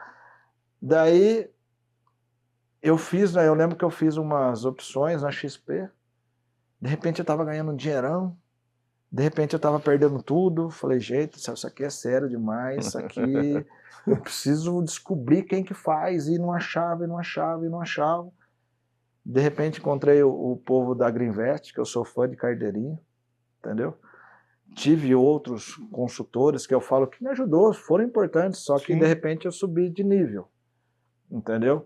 daí eu fiz, né? Eu lembro que eu fiz umas opções na XP. De repente eu estava ganhando um dinheirão, de repente eu estava perdendo tudo. Falei, gente, isso aqui é sério demais, isso aqui eu preciso descobrir quem que faz. E não achava, e não achava, e não achava. De repente encontrei o povo da Greenvest, que eu sou fã de carteirinha, entendeu? Tive outros consultores que eu falo que me ajudou, foram importantes, só que de repente eu subi de nível, entendeu?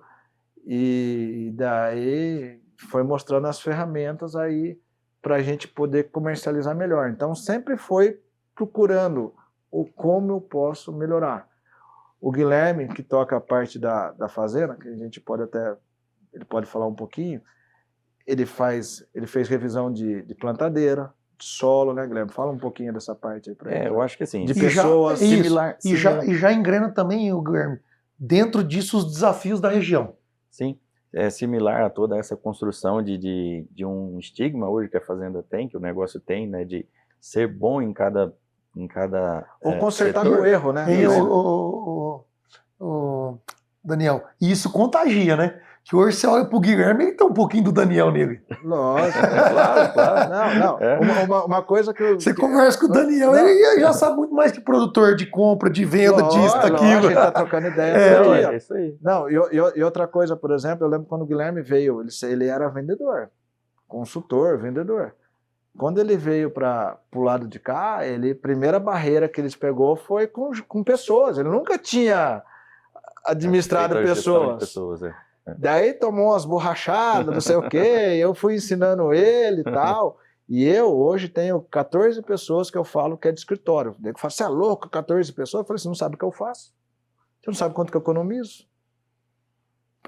E daí foi mostrando as ferramentas aí para a gente poder comercializar melhor. Então sempre foi procurando o como eu posso melhorar. O Guilherme, que toca a parte da fazenda, que a gente pode até, ele pode falar um pouquinho, ele fez revisão de plantadeira, de solo, né, Guilherme? Fala um pouquinho dessa parte aí para ele. Eu acho que assim, de pessoas similar. E já engrena também, o Guilherme, dentro disso os desafios da região. Sim. É similar a toda essa construção de um estigma hoje que a fazenda tem, que o negócio tem, né, de ser bom em cada ou consertar setor. no erro, né? Daniel, e isso contagia, né? Que hoje você olha pro Guilherme e tem um pouquinho do Daniel nele. Lógico, claro. Não. Uma coisa que você conversa com o Daniel, ele já sabe muito mais que produtor de compra, de venda, disso, daquilo. Ele tá trocando ideia. É isso aí. Não, e outra coisa, por exemplo, eu lembro quando o Guilherme veio, ele era vendedor, consultor, vendedor. Quando ele veio para o lado de cá, a primeira barreira que eles pegou foi com pessoas. Ele nunca tinha administrado pessoas. Daí tomou umas borrachadas, não sei o quê, eu fui ensinando ele e tal. E eu hoje tenho 14 pessoas que eu falo que é de escritório. Daí eu falo, você é louco, 14 pessoas? Eu falei, você não sabe o que eu faço? Você não sabe quanto que eu economizo?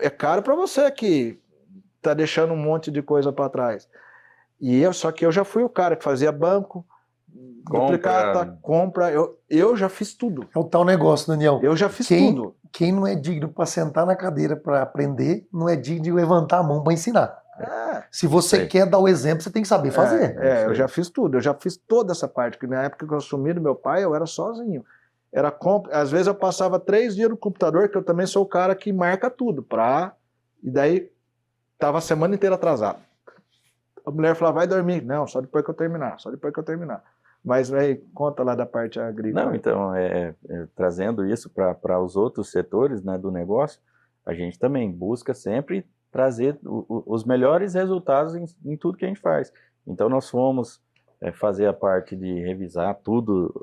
É caro para você que tá deixando um monte de coisa para trás. Só que eu já fui o cara que fazia banco, duplicata, compra, eu já fiz tudo. É o tal negócio, Daniel. Eu já fiz tudo. Quem não é digno para sentar na cadeira para aprender, não é digno de levantar a mão para ensinar. Se você quer dar o exemplo, você tem que saber fazer. Eu já fiz tudo, eu já fiz toda essa parte, que na época que eu assumi do meu pai, eu era sozinho. Às vezes eu passava 3 dias no computador, que eu também sou o cara que marca tudo, e daí tava a semana inteira atrasado. A mulher falava, vai dormir. Não, só depois que eu terminar. Mas aí, conta lá da parte agrícola. Não, então, trazendo isso para os outros setores, né, do negócio, a gente também busca sempre trazer os melhores resultados em tudo que a gente faz. Então, nós fomos fazer a parte de revisar tudo,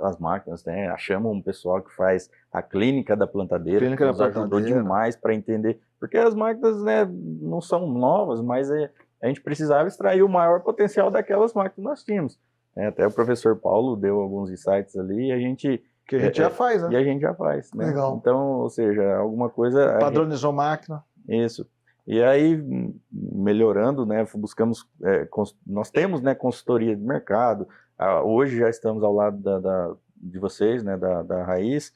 as máquinas, né? Achamos um pessoal que faz a clínica da plantadeira, que nos ajudou demais para entender, porque as máquinas, né, não são novas, mas a gente precisava extrair o maior potencial daquelas máquinas que nós tínhamos. Até o professor Paulo deu alguns insights ali e a gente... Que a gente já faz, né? E a gente já faz, né? Legal. Então, ou seja, alguma coisa... Padronizou máquina. Isso. E aí, melhorando, né, buscamos... nós temos, né, consultoria de mercado. Hoje já estamos ao lado de vocês, né, da Raiz,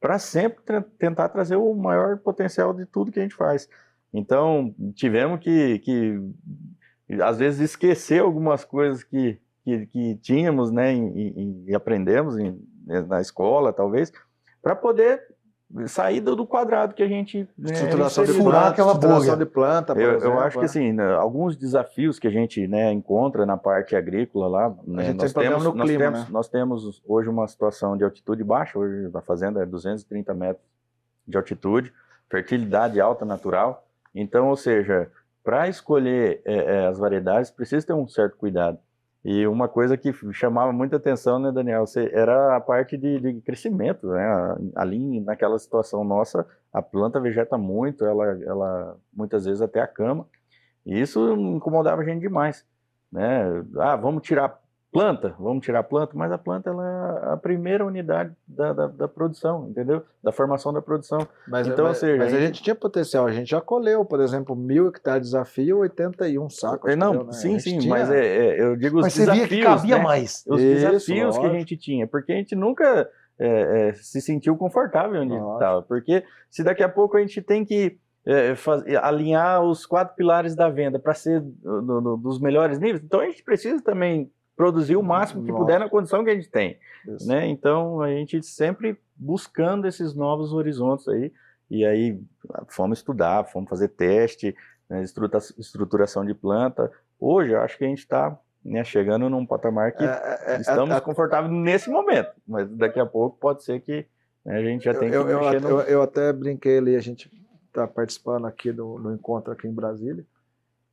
para sempre tentar trazer o maior potencial de tudo que a gente faz. Então, tivemos que às vezes, esquecer algumas coisas que tínhamos, né, e aprendemos na escola, talvez, para poder sair do quadrado que a gente... Estruturação de furar aquela bolha. de planta, por exemplo. Eu acho que, assim, alguns desafios que a gente, né, encontra na parte agrícola lá... A gente tem problema no clima, né? Nós temos hoje uma situação de altitude baixa, hoje a fazenda é 230 metros de altitude, fertilidade alta natural. Então, ou seja, para escolher as variedades, precisa ter um certo cuidado. E uma coisa que chamava muita atenção, né, Daniel, era a parte de crescimento, né? Ali naquela situação nossa, a planta vegeta muito, ela muitas vezes até acama, e isso incomodava a gente demais, né? Vamos tirar a planta, mas a planta ela é a primeira unidade da produção, entendeu? Da formação da produção. Então, ou seja, a gente tinha potencial, a gente já colheu, por exemplo, 1.000 hectares de desafio, 81 sacos. Não, entendeu, né? sim, mas eu digo os Mas desafios, você via que cabia né? mais. Os Isso, desafios que a lógico. gente tinha, porque a gente nunca se sentiu confortável onde Lógico. estava, porque se daqui a pouco a gente tem que alinhar os 4 pilares da venda para ser dos melhores níveis, então a gente precisa também produzir o máximo que puder na condição que a gente tem, Isso. né? Então a gente sempre buscando esses novos horizontes aí, e aí fomos estudar, fomos fazer teste, né, estruturação de planta. Hoje eu acho que a gente está, né, chegando num patamar que estamos confortáveis nesse momento, mas daqui a pouco pode ser que, né, a gente já tenha que mexer no... Eu até brinquei ali, a gente está participando aqui no encontro aqui em Brasília,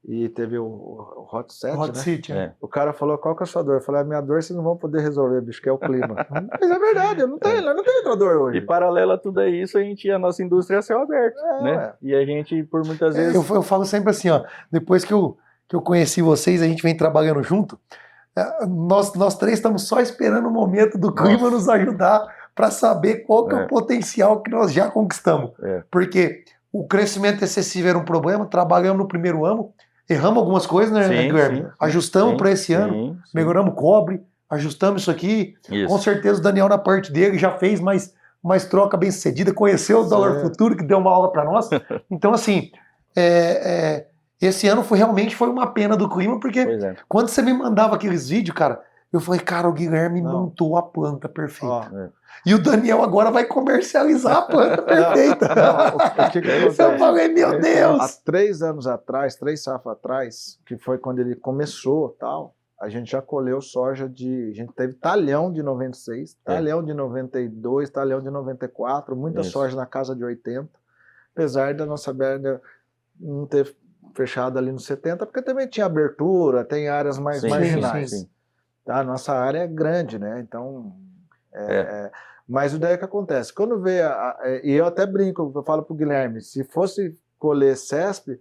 e teve o Hot Set, Hot né? City, O cara falou, qual que é a sua dor? Eu falei, a minha dor vocês não vão poder resolver, bicho, que é o clima. Mas é verdade, eu não tenho outra dor hoje. E paralelo a tudo isso, a nossa indústria é céu aberto, né? E a gente, por muitas vezes... Eu falo sempre assim, ó, depois que eu conheci vocês, a gente vem trabalhando junto, nós três estamos só esperando o momento do clima nos ajudar para saber qual que é o potencial que nós já conquistamos. Porque o crescimento excessivo era um problema, trabalhamos no primeiro ano, erramos algumas coisas, né, Guilherme? Ajustamos para esse ano, melhoramos cobre, ajustamos isso aqui. Isso. Com certeza o Daniel, na parte dele, já fez mais troca bem sucedida, conheceu o dólar futuro, que deu uma aula para nós. Então, assim, esse ano realmente foi uma pena do clima, porque quando você me mandava aqueles vídeos, cara, eu falei, cara, o Guilherme montou a planta perfeita. E o Daniel agora vai comercializar a planta perfeita. Eu falei, meu Deus! Há 3 anos atrás, 3 safras atrás, que foi quando ele começou, tal, a gente já colheu soja a gente teve talhão de 96, talhão de 92, talhão de 94, muita soja na casa de 80, apesar da nossa berga não ter fechado ali no 70, porque também tinha abertura, tem áreas mais marginais. Sim. Tá? Nossa área é grande, né? Então, mas o daí que acontece, quando vê, e eu até brinco, eu falo pro Guilherme, se fosse colher CESP,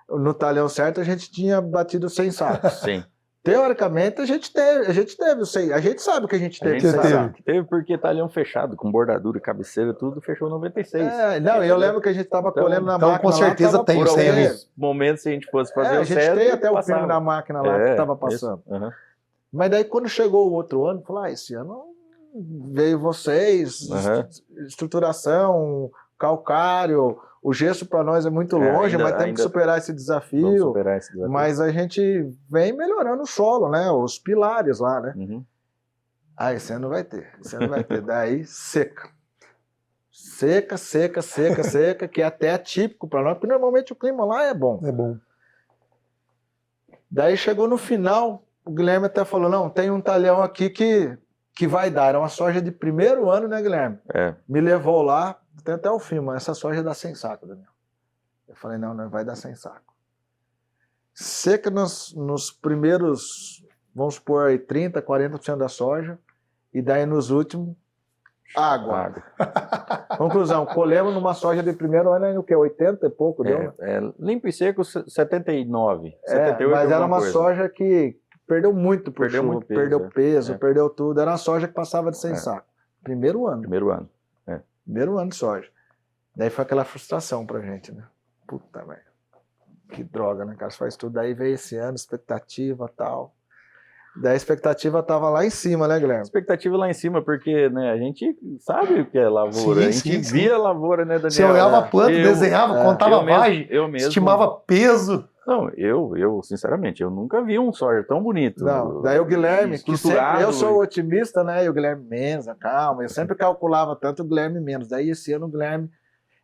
no talhão certo a gente tinha batido 100 sacos. Sim. Teoricamente a gente teve, a gente sabe que a gente teve. Teve porque talhão fechado, com bordadura, cabeceira, tudo fechou 96. Eu lembro que a gente estava colhendo na máquina. Com certeza tem por alguns momentos, se a gente fosse fazer a gente tem até o filme na máquina lá que estava passando. Mas daí quando chegou o outro ano, falou, esse ano veio vocês, estruturação, calcário, o gesso para nós é muito longe, mas temos que superar esse desafio. Mas a gente vem melhorando o solo, né? Os pilares lá, né? Esse ano vai ter. Daí seca. Seca, que é até atípico para nós, porque normalmente o clima lá é bom. É bom. Daí chegou no final, o Guilherme até falou, não, tem um talhão aqui que vai dar. Era uma soja de primeiro ano, né, Guilherme? Me levou lá, tem até o filme, essa soja dá 100 sacos, Daniel. Eu falei, não vai dar 100 sacos. Seca nos primeiros, vamos supor aí, 30%, 40% da soja, e daí nos últimos, água. Conclusão, colhemos numa soja de primeiro ano, o que? 80 e pouco, deu? Limpo e seco, 79, 78. Mas era uma soja que perdeu muito por chuva, perdeu peso, perdeu tudo. Era uma soja que passava de 100 sacos. Primeiro ano. Primeiro ano de soja. Daí foi aquela frustração pra gente, né? Puta merda. Que droga, né, cara? Você faz tudo. Daí veio esse ano, expectativa e tal. Daí a expectativa tava lá em cima, né, Guilherme? Expectativa lá em cima, porque, né, a gente sabe o que é lavoura. A gente via a lavoura, né, Daniel? Você olhava a planta, desenhava, contava vagem, estimava peso. Não, eu, sinceramente, eu nunca vi um soja tão bonito. Não, daí o Guilherme, que sempre, eu sou otimista, né, e o Guilherme menos, calma, eu sempre calculava tanto o Guilherme menos. Daí esse ano o Guilherme,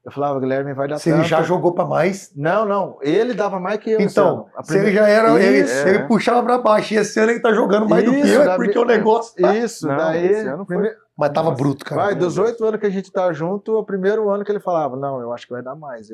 eu falava, Guilherme vai dar tanto. Se ele já jogou para mais? Não, ele dava mais que eu. Então, se ele já era, ele puxava para baixo, e esse ano ele tá jogando mais do que eu, porque o negócio tá... Isso, daí... Esse ano foi... Mas tava bruto, cara. Dos 8 anos que a gente tá junto, o primeiro ano que ele falava, não, eu acho que vai dar mais.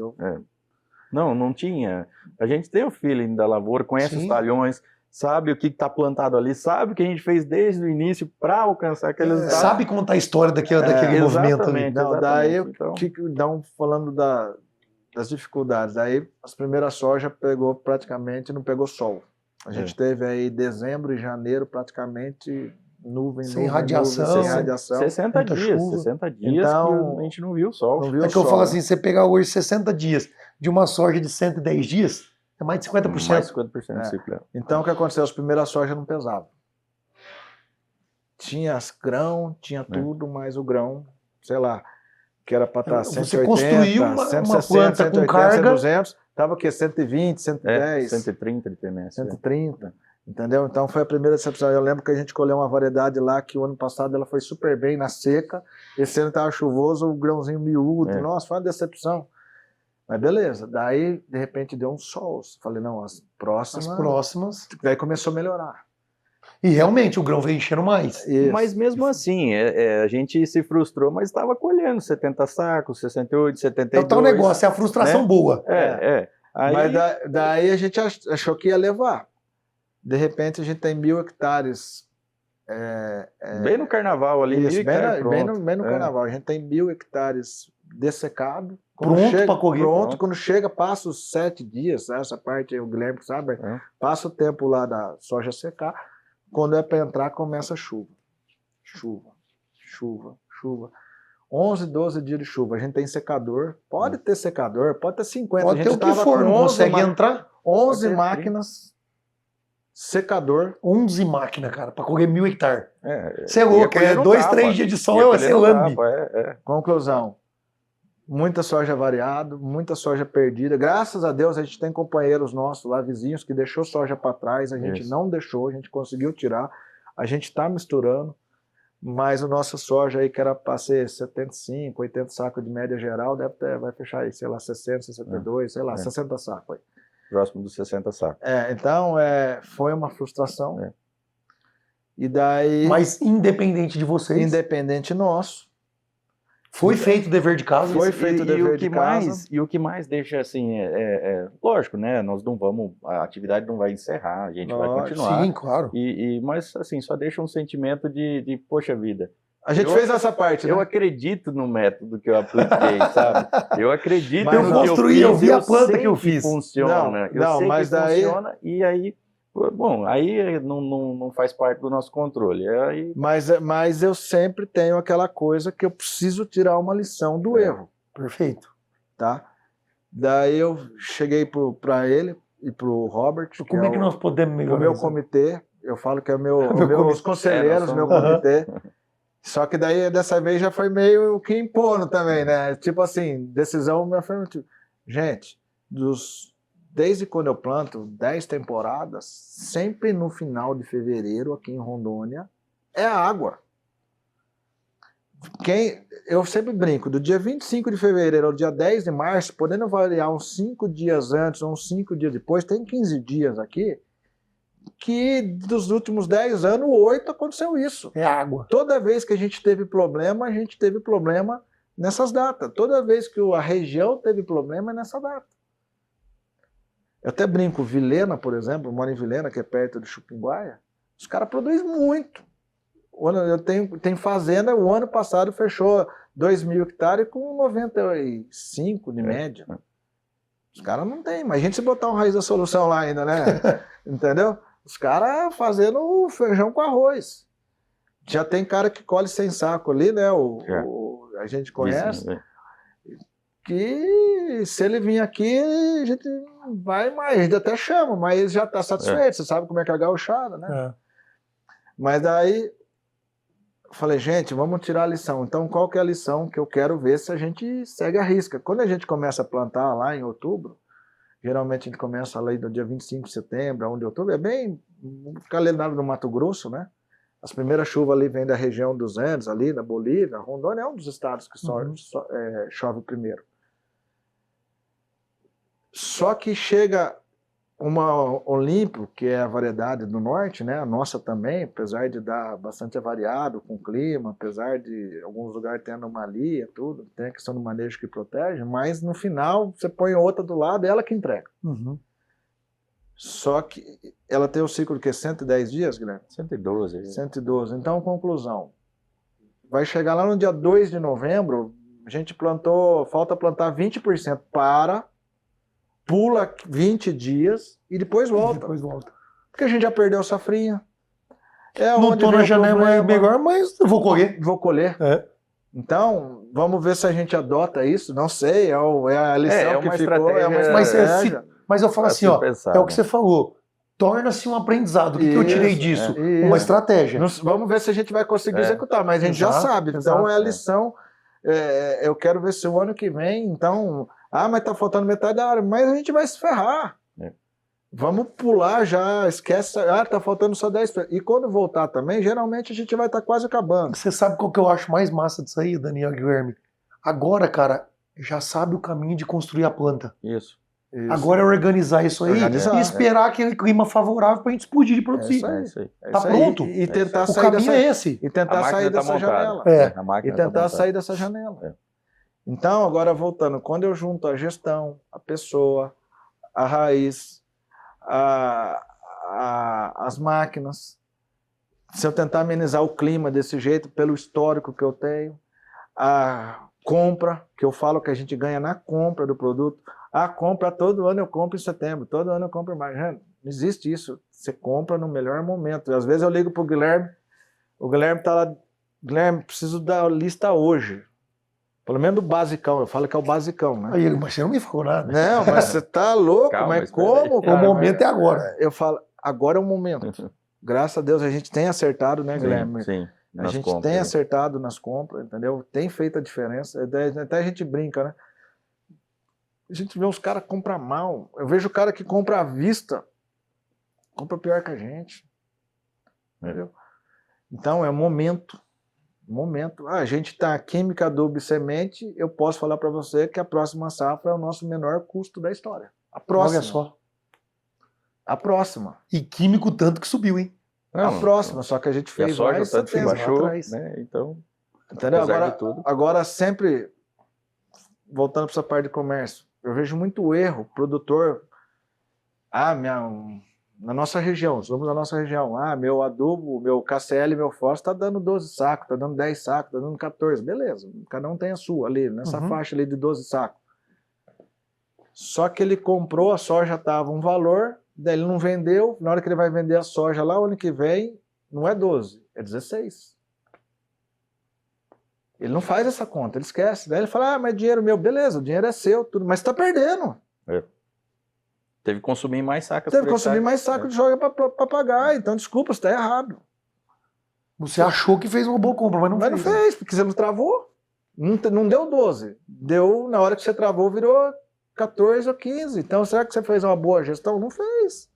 Não tinha. A gente tem o feeling da lavoura, conhece os talhões, sabe o que está plantado ali, sabe o que a gente fez desde o início para alcançar aquele resultado. Sabe contar a história daquele movimento ali. Não, daí, então. falando das dificuldades, aí as primeiras soja pegou praticamente, não pegou sol. A gente teve aí dezembro e janeiro praticamente nuvem, sem radiação. Sem radiação. 60 dias, chuva. 60 dias Então, que a gente não viu o sol. Não viu É o que eu sol. falo assim, você pegar hoje 60 dias de uma soja de 110 dias, é mais de 50%. Mais de 50% do ciclo. Então, o que aconteceu? As primeiras sojas não pesavam. Tinha as grão, tinha tudo, mas o grão, sei lá, que era para estar 180, Você construiu uma 160, planta 180, com carga... 200, estava o quê? 120, 110? 130 de TMS. 130, entendeu? Então foi a primeira decepção. Eu lembro que a gente colheu uma variedade lá que o ano passado ela foi super bem na seca, esse ano estava chuvoso, o grãozinho miúdo, nossa, foi uma decepção. Mas beleza, daí de repente deu um sol. Falei, não, as próximas. Daí começou a melhorar. E realmente o grão veio enchendo mais. Isso. Mas mesmo assim, a gente se frustrou, mas estava colhendo 70 sacos, 68, 72. Então tá o negócio, é a frustração boa. Aí... Mas daí a gente achou que ia levar. De repente a gente tem 1.000 hectares. Bem no carnaval ali. Isso, bem no carnaval. A gente tem 1.000 hectares dessecados. Pronto para correr. Pronto, quando chega, passa os 7 dias, essa parte aí, o Guilherme sabe, passa o tempo lá da soja secar. Quando é para entrar, começa a chuva. Chuva. 11, 12 dias de chuva. A gente tem secador. Pode ter secador, pode ter 50. Pode a ter gente o que for, não consegue entrar. 11 máquinas, secador. 11 máquinas, cara, para correr 1.000 hectares. Você é E a louco, colher não 2, dava. 3 dias de E a sol, colher você não lambe. dava, Conclusão. Muita soja variada, muita soja perdida. Graças a Deus a gente tem companheiros nossos lá, vizinhos, que deixou soja para trás. A gente não deixou, a gente conseguiu tirar. A gente está misturando, mas a nossa soja aí, que era para ser 75, 80 sacos de média geral, vai fechar aí, sei lá, 60, 62, sei lá, 60 sacos aí. Próximo dos 60 sacos. Então, foi uma frustração. E daí... Mas independente de vocês... Independente nosso. Foi feito o dever de casa. Foi feito o dever de casa. E o que mais deixa assim, lógico, né? Nós não vamos, a atividade não vai encerrar, a gente vai continuar. Sim, claro. Mas assim, só deixa um sentimento de poxa vida. A gente fez essa parte, né? Eu acredito no método que eu apliquei, sabe? Eu acredito mas no que eu fiz. Eu vi a planta que eu fiz. Funciona. Eu sei que funciona e aí... Bom, aí não faz parte do nosso controle. Aí... Mas eu sempre tenho aquela coisa que eu preciso tirar uma lição do erro. Perfeito. Tá? Daí eu cheguei para ele e para o Robert. Como é que nós podemos melhorar? O meu comitê, eu falo que é os conselheiros, meu comitê. Só que daí, dessa vez, já foi meio que impondo também, né? Tipo assim, decisão afirmativa. Gente, desde quando eu planto 10 temporadas, sempre no final de fevereiro, aqui em Rondônia, é a água. Eu sempre brinco, do dia 25 de fevereiro ao dia 10 de março, podendo variar uns 5 dias antes ou uns 5 dias depois, tem 15 dias aqui, que dos últimos 10 anos, 8 aconteceu isso. É água. Toda vez que a gente teve problema nessas datas. Toda vez que a região teve problema, é nessa data. Eu até brinco, Vilhena, por exemplo, eu moro em Vilhena, que é perto de Chupinguaia, os caras produzem muito. Eu tenho fazenda, o ano passado fechou 2.000 hectares com 95 de média. Os caras não tem, mas a gente se botar um Raiz da Solução lá ainda, né? Entendeu? Os caras fazendo feijão com arroz. Já tem cara que colhe sem saco ali, né? A gente conhece. Que se ele vir aqui, a gente vai mais, a gente até chama, mas ele já está satisfeito, você sabe como é que é a gauchada, né? Mas daí, eu falei, gente, vamos tirar a lição. Então, qual que é a lição que eu quero ver se a gente segue a risca? Quando a gente começa a plantar lá em outubro, geralmente a gente começa lá no dia 25 de setembro, a 1 de outubro, é bem calendário do Mato Grosso, né? As primeiras chuvas ali vêm da região dos Andes, ali na Bolívia. Rondônia é um dos estados que chove primeiro. Só que chega uma Olímpio, que é a variedade do norte, né? A nossa também, apesar de dar bastante variado com o clima, apesar de alguns lugares ter anomalia, tudo, tem a questão do manejo que protege, mas no final você põe outra do lado, é ela que entrega. Só que ela tem o ciclo de 110 dias, Guilherme? 112. 112. Então, conclusão. Vai chegar lá no dia 2 de novembro, a gente falta plantar 20%, pula 20 dias e depois volta. Porque a gente já perdeu a safrinha. Não tô na janela melhor, mas eu vou colher. Vou colher. Então, vamos ver se a gente adota isso. Não sei, é a lição que ficou. É uma estratégia. Mas eu falo assim, ó, pensar, é o que você falou. Torna-se um aprendizado. O que eu tirei disso? Uma estratégia. Vamos ver se a gente vai conseguir executar, mas a gente já sabe. Então, é a lição. Eu quero ver se o ano que vem, então... mas tá faltando metade da área. Mas a gente vai se ferrar. Vamos pular já, esquece. Tá faltando só 10%. E quando voltar também, geralmente a gente vai estar quase acabando. Você sabe qual que eu acho mais massa disso aí, Daniel Guilherme? Agora, cara, já sabe o caminho de construir a planta. Isso. Agora é organizar isso aí e esperar aquele clima favorável pra gente explodir de produzir. Tá pronto. E tentar sair o caminho é esse. E tentar sair dessa janela. E tentar sair dessa janela. Então, agora voltando, quando eu junto a gestão, a pessoa, a raiz, as máquinas, se eu tentar amenizar o clima desse jeito, pelo histórico que eu tenho, a compra, que eu falo que a gente ganha na compra do produto, a compra, todo ano eu compro em setembro, todo ano eu compro em maio. Não existe isso, você compra no melhor momento. Às vezes eu ligo pro Guilherme, o Guilherme tá lá, Guilherme, preciso da lista hoje. Pelo menos do basicão, eu falo que é o basicão, né? Aí ele, mas você não me falou nada. Não, mas você tá louco, mas como? Cara, o momento é agora. Eu falo, agora é o momento. Graças a Deus a gente tem acertado, né, Guilherme? Sim. A gente tem acertado nas compras, entendeu? Tem feito a diferença. Até a gente brinca, né? A gente vê uns caras que compram mal. Eu vejo o cara que compra à vista, compra pior que a gente. Entendeu? Então, é o momento. A gente tá química, adubo e semente, eu posso falar para você que a próxima safra é o nosso menor custo da história. A próxima. Olha só. A próxima. E químico tanto que subiu, hein? A próxima, só que a gente fez lá em setembro atrás. Né? Então, entendeu? Agora sempre, voltando para essa parte de comércio, eu vejo muito erro, produtor, na nossa região, somos na nossa região, meu adubo, meu KCL, meu fósforo está dando 12 sacos, está dando 10 sacos, está dando 14, beleza, cada um tem a sua ali, nessa faixa ali de 12 sacos. Só que ele comprou, a soja estava um valor, daí ele não vendeu, na hora que ele vai vender a soja lá, o ano que vem, não é 12, é 16. Ele não faz essa conta, ele esquece. Daí ele fala, mas dinheiro meu, beleza, o dinheiro é seu, tudo, mas está perdendo. Teve que consumir mais sacas. Teve que consumir mais saco de soja para pagar, então desculpa, você está errado. Você achou que fez uma boa compra, mas não fez. Mas não fez, porque você não travou. Não deu 12. Deu, na hora que você travou, virou 14 ou 15. Então, será que você fez uma boa gestão? Não fez.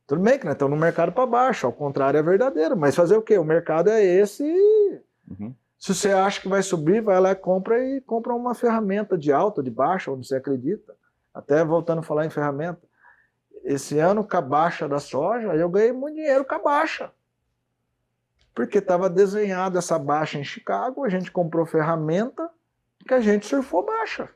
Tudo bem que nós estamos no mercado para baixo, ao contrário é verdadeiro. Mas fazer o quê? O mercado é esse. Se você acha que vai subir, vai lá e compra uma ferramenta de alta, de baixa, onde você acredita. Até voltando a falar em ferramenta. Esse ano, com a baixa da soja, eu ganhei muito dinheiro com a baixa. Porque estava desenhada essa baixa em Chicago, a gente comprou ferramenta que a gente surfou baixa.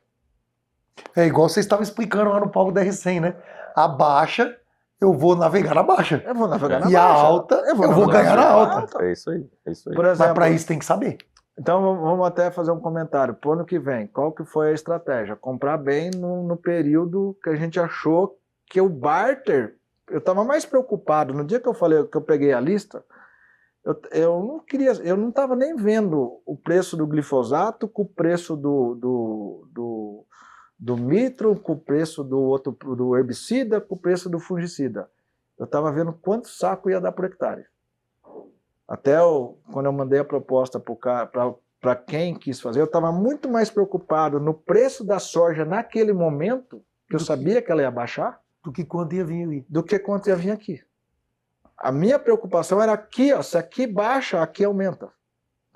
É igual você estava explicando lá no palco da R100, né? A baixa, eu vou navegar na baixa. Eu vou navegar na baixa. E a alta, eu vou ganhar na alta. É isso aí. Por exemplo, mas para isso tem que saber. Então vamos até fazer um comentário. Pro ano que vem, qual que foi a estratégia? Comprar bem no período que a gente achou que o barter... Eu estava mais preocupado. No dia que eu falei que eu peguei a lista, eu não estava nem vendo o preço do glifosato com o preço do mitro, com o preço do herbicida, com o preço do fungicida. Eu estava vendo quanto saco ia dar por hectare. Até quando eu mandei a proposta para quem quis fazer, eu estava muito mais preocupado no preço da soja naquele momento, que eu sabia que ela ia baixar, do que quanto ia vir ali. Do que quanto ia vir aqui. A minha preocupação era aqui, se aqui baixa, aqui aumenta.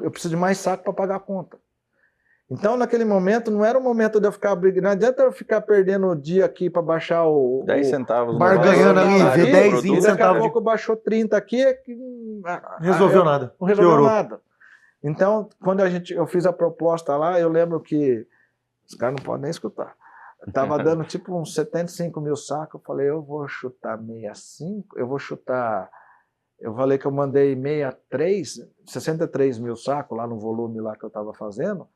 Eu preciso de mais saco para pagar a conta. Então, naquele momento, não era o momento de eu ficar brigando. Não adianta eu ficar perdendo o dia aqui para baixar 10 centavos. Barganhando ali, ver 10, 20 centavos. Daqui a pouco baixou 30 aqui. Resolveu nada. Não resolveu nada. Então, quando eu fiz a proposta lá, eu lembro que... Os caras não podem nem escutar. Tava dando tipo uns 75 mil sacos. Eu falei, eu vou chutar 65, eu falei que eu mandei 63 mil sacos lá no volume lá que eu tava fazendo.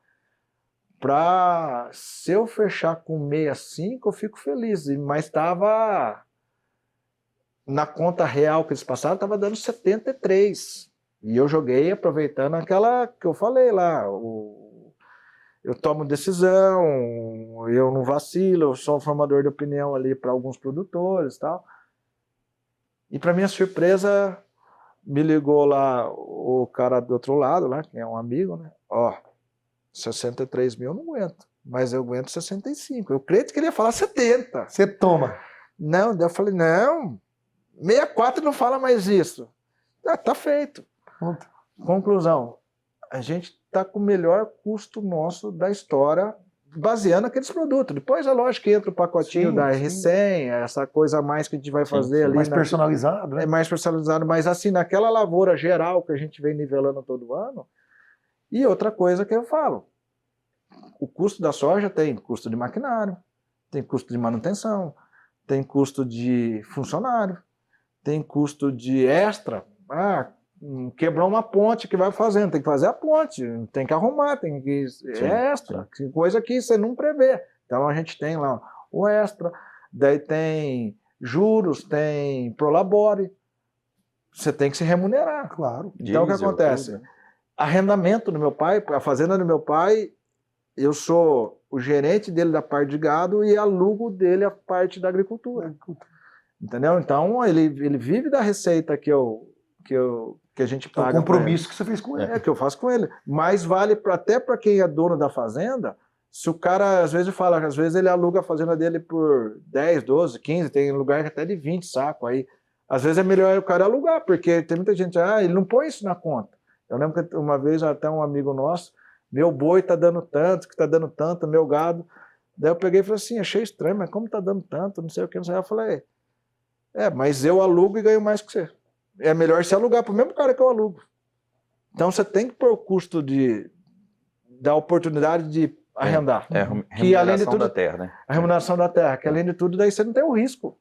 Se eu fechar com 65, eu fico feliz. Mas estava, na conta real que eles passaram, estava dando 73. E eu joguei aproveitando aquela que eu falei lá. Eu tomo decisão, eu não vacilo, eu sou um formador de opinião ali para alguns produtores e tal. E para minha surpresa, me ligou lá o cara do outro lado, lá, que é um amigo, né? 63 mil eu não aguento, mas eu aguento 65. Eu creio que ele ia falar 70. Você toma. Não, daí eu falei, não, 64 não fala mais isso. Tá feito. Pronto. Conclusão, a gente tá com o melhor custo nosso da história, baseando aqueles produtos. Depois, é lógico que entra o pacotinho Sim, da sim. R100, essa coisa a mais que a gente vai fazer ali. Mais personalizado, né? É mais personalizado, mas assim, naquela lavoura geral que a gente vem nivelando todo ano. E outra coisa que eu falo, o custo da soja tem custo de maquinário, tem custo de manutenção, tem custo de funcionário, tem custo de extra. Quebrou uma ponte que vai fazendo, tem que fazer a ponte, tem que arrumar, tem que... É extra, coisa que você não prevê. Então a gente tem lá o extra, daí tem juros, tem prolabore, você tem que se remunerar. Claro. Então o que acontece? Arrendamento do meu pai, a fazenda do meu pai, eu sou o gerente dele da parte de gado e alugo dele a parte da agricultura. Entendeu? Então ele vive da receita que a gente paga. O compromisso que você fez com ele. Que eu faço com ele. Mas vale até para quem é dono da fazenda, se o cara, às vezes fala que às vezes ele aluga a fazenda dele por 10, 12, 15, tem lugar até de 20 sacos aí. Às vezes é melhor o cara alugar, porque tem muita gente, ele não põe isso na conta. Eu lembro que uma vez até um amigo nosso, meu boi tá dando tanto, que tá dando tanto, meu gado. Daí eu peguei e falei assim, achei estranho, mas como tá dando tanto, não sei o que, não sei o que. Eu falei, mas eu alugo e ganho mais que você. É melhor você alugar pro mesmo cara que eu alugo. Então você tem que pôr o custo da oportunidade de arrendar. A que além de tudo da terra, né? A remuneração da terra, que além de tudo, daí você não tem o risco.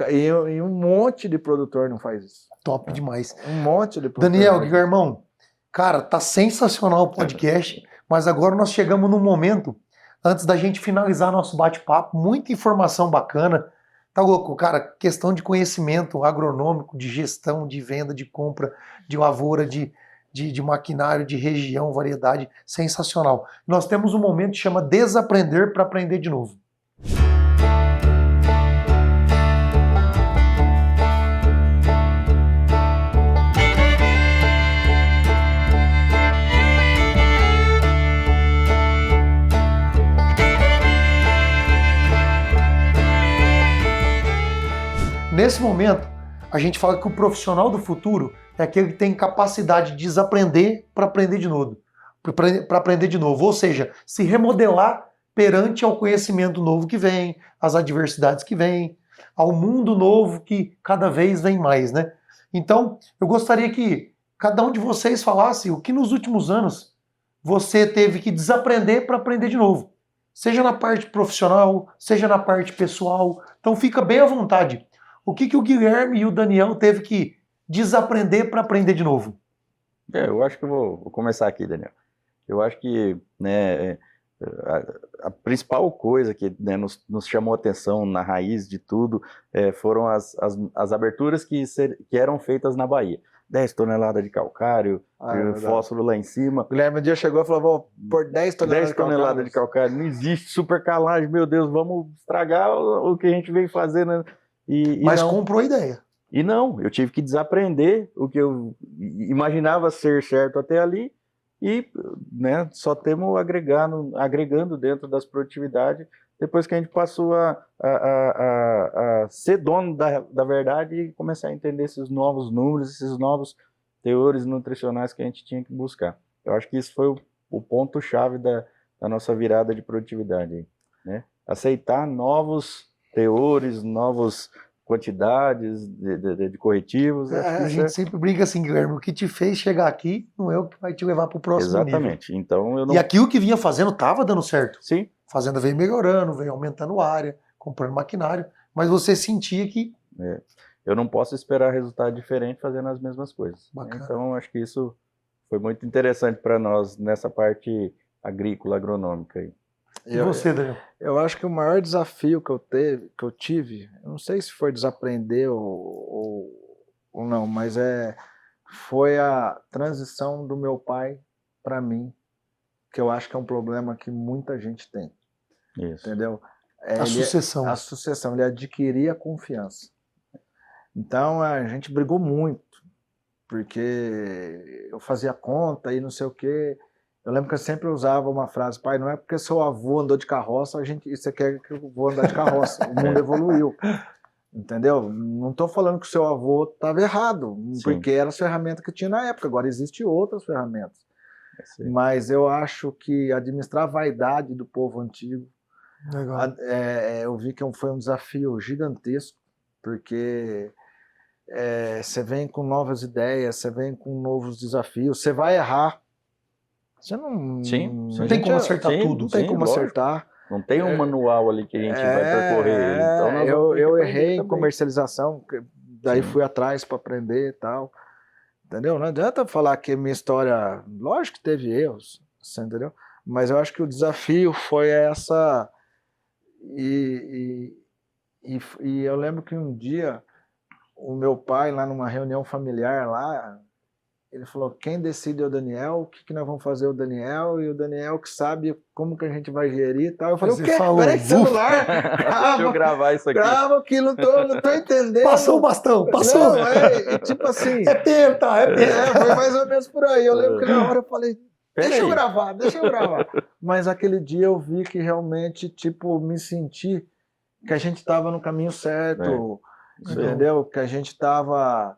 E um monte de produtor não faz isso. Top demais. Um monte de produtor. Daniel, Guilhermão, cara, tá sensacional o podcast, mas agora nós chegamos num momento, antes da gente finalizar nosso bate-papo, muita informação bacana. Tá louco, cara, questão de conhecimento agronômico, de gestão, de venda, de compra, de lavoura, de maquinário, de região, variedade, sensacional. Nós temos um momento que chama desaprender para aprender de novo. Nesse momento, a gente fala que o profissional do futuro é aquele que tem capacidade de desaprender para aprender de novo. Para aprender de novo, ou seja, se remodelar perante ao conhecimento novo que vem, às adversidades que vêm, ao mundo novo que cada vez vem mais, né? Então, eu gostaria que cada um de vocês falasse o que nos últimos anos você teve que desaprender para aprender de novo. Seja na parte profissional, seja na parte pessoal. Então fica bem à vontade. O que o Guilherme e o Daniel teve que desaprender para aprender de novo? Eu acho que eu vou começar aqui, Daniel. Eu acho que a principal coisa que nos chamou a atenção na raiz de tudo foram as aberturas que eram feitas na Bahia. 10 toneladas de calcário, fósforo lá em cima. O Guilherme um dia chegou e falou, vou pôr 10 toneladas de calcário. Não existe supercalagem, meu Deus, vamos estragar o que a gente vem fazendo. Mas comprou a ideia. E não, eu tive que desaprender o que eu imaginava ser certo até ali e só temos agregando dentro das produtividades depois que a gente passou a ser dono da verdade e começar a entender esses novos números, esses novos teores nutricionais que a gente tinha que buscar. Eu acho que isso foi o ponto-chave da nossa virada de produtividade. Né? Aceitar novos teores, novas quantidades de corretivos. A gente sempre brinca assim, Guilherme, o que te fez chegar aqui não é o que vai te levar para o próximo nível. Exatamente. Então, E aquilo que vinha fazendo estava dando certo. Sim. A fazenda veio melhorando, veio aumentando a área, comprando maquinário, mas você sentia que... Eu não posso esperar resultado diferente fazendo as mesmas coisas. Bacana. Então, acho que isso foi muito interessante para nós nessa parte agrícola, agronômica aí. E você, Daniel? Eu acho que o maior desafio que eu tive, eu não sei se foi desaprender ou não, mas foi a transição do meu pai para mim, que eu acho que é um problema que muita gente tem. Isso. Entendeu? A sucessão. A sucessão, ele adquiria confiança. Então a gente brigou muito, porque eu fazia conta e não sei o quê. Eu lembro que eu sempre usava uma frase: pai, não é porque seu avô andou de carroça, você quer que eu vou andar de carroça. O mundo evoluiu. Entendeu? Não estou falando que o seu avô estava errado, porque era as ferramentas que tinha na época. Agora existem outras ferramentas. Mas eu acho que administrar a vaidade do povo antigo, eu vi que foi um desafio gigantesco, porque você vem com novas ideias, você vem com novos desafios, você vai errar. Você não tem como acertar tudo. Não tem como acertar. Não tem um manual ali que a gente vai percorrer. Então eu errei em comercialização, daí fui atrás para aprender e tal. Entendeu? Não adianta falar que minha história... Lógico que teve erros, você entendeu? Mas eu acho que o desafio foi essa... E eu lembro que um dia o meu pai, lá numa reunião familiar lá, ele falou: quem decide é o Daniel, o que nós vamos fazer o Daniel, e o Daniel que sabe como que a gente vai gerir e tal. Eu falei: o quê? Peraí, celular? Deixa eu gravar isso aqui. Grava que não tô entendendo. Passou o bastão, passou. Não, tipo assim... É penta. Foi mais ou menos por aí. Eu lembro que na hora eu falei: deixa eu gravar. Mas aquele dia eu vi que realmente, tipo, me senti que a gente estava no caminho certo, entendeu? Que a gente estava...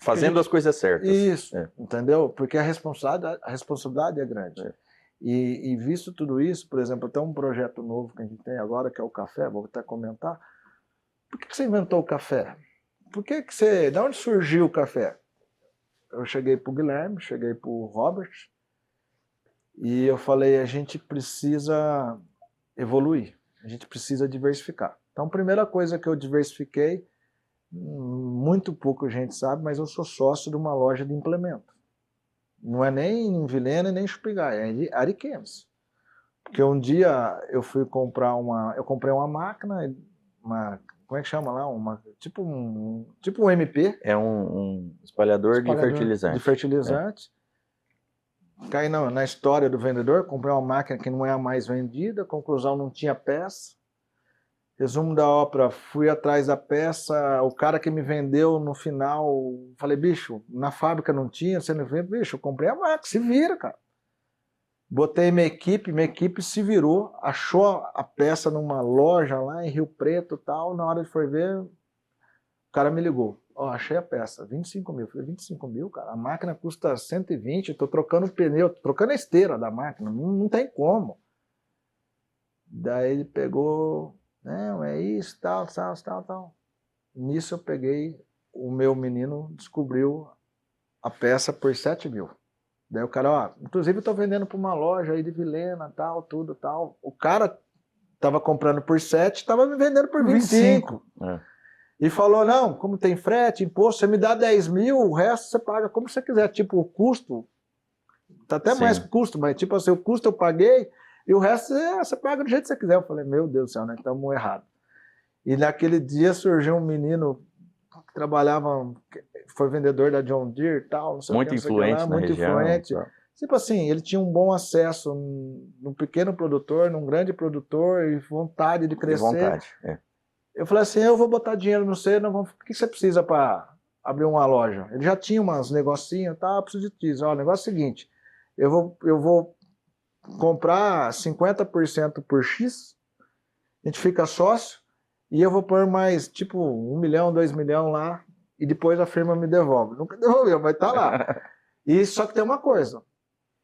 fazendo as coisas certas. Isso, entendeu? Porque a responsabilidade é grande. E visto tudo isso, por exemplo, tem um projeto novo que a gente tem agora, que é o café, vou até comentar. Por que você inventou o café? De onde surgiu o café? Eu cheguei para o Guilherme, cheguei para o Robert, e eu falei: a gente precisa evoluir, a gente precisa diversificar. Então, a primeira coisa que eu diversifiquei, muito pouco gente sabe, mas eu sou sócio de uma loja de implemento. Não é nem em Vilhena nem em Chupigai, é em Ariquemes. Porque um dia eu fui comprar eu comprei uma máquina, como é que chama lá? Tipo um MP. É um espalhador de fertilizante. Caí na história do vendedor, comprei uma máquina que não é a mais vendida, conclusão, não tinha peça. Resumo da ópera, fui atrás da peça, o cara que me vendeu no final, falei: bicho, na fábrica não tinha, você não vende? Bicho, eu comprei a máquina, se vira, cara. Botei minha equipe se virou, achou a peça numa loja lá em Rio Preto e tal, na hora de foi ver, o cara me ligou: achei a peça, 25 mil. Eu falei: 25 mil, cara, a máquina custa 120, tô trocando o pneu, tô trocando a esteira da máquina, não tem como. Daí ele pegou: não, é isso, tal. Nisso eu peguei, o meu menino descobriu a peça por 7 mil. Daí o cara: inclusive eu tô vendendo para uma loja aí de Vilhena, tal, tudo, tal. O cara tava comprando por 7, tava me vendendo por 25. E falou: não, como tem frete, imposto, você me dá 10 mil, o resto você paga como você quiser. Tipo, o custo, tá até mais custo, mas tipo assim, o custo eu paguei, e o resto você paga do jeito que você quiser. Eu falei: meu Deus do céu, nós estamos errados. E naquele dia surgiu um menino que trabalhava, foi vendedor da John Deere e tal, não sei muito influente na região. Tipo assim, ele tinha um bom acesso num pequeno produtor, num grande produtor, e vontade de crescer. Eu falei assim: eu vou botar dinheiro no você, o que você precisa para abrir uma loja? Ele já tinha uns negocinhos, eu preciso disso. O negócio é o seguinte: eu vou comprar 50% por X, a gente fica sócio, e eu vou pôr mais, tipo, 1 milhão, 2 milhões lá, e depois a firma me devolve. Nunca devolveu, mas tá lá. E só que tem uma coisa: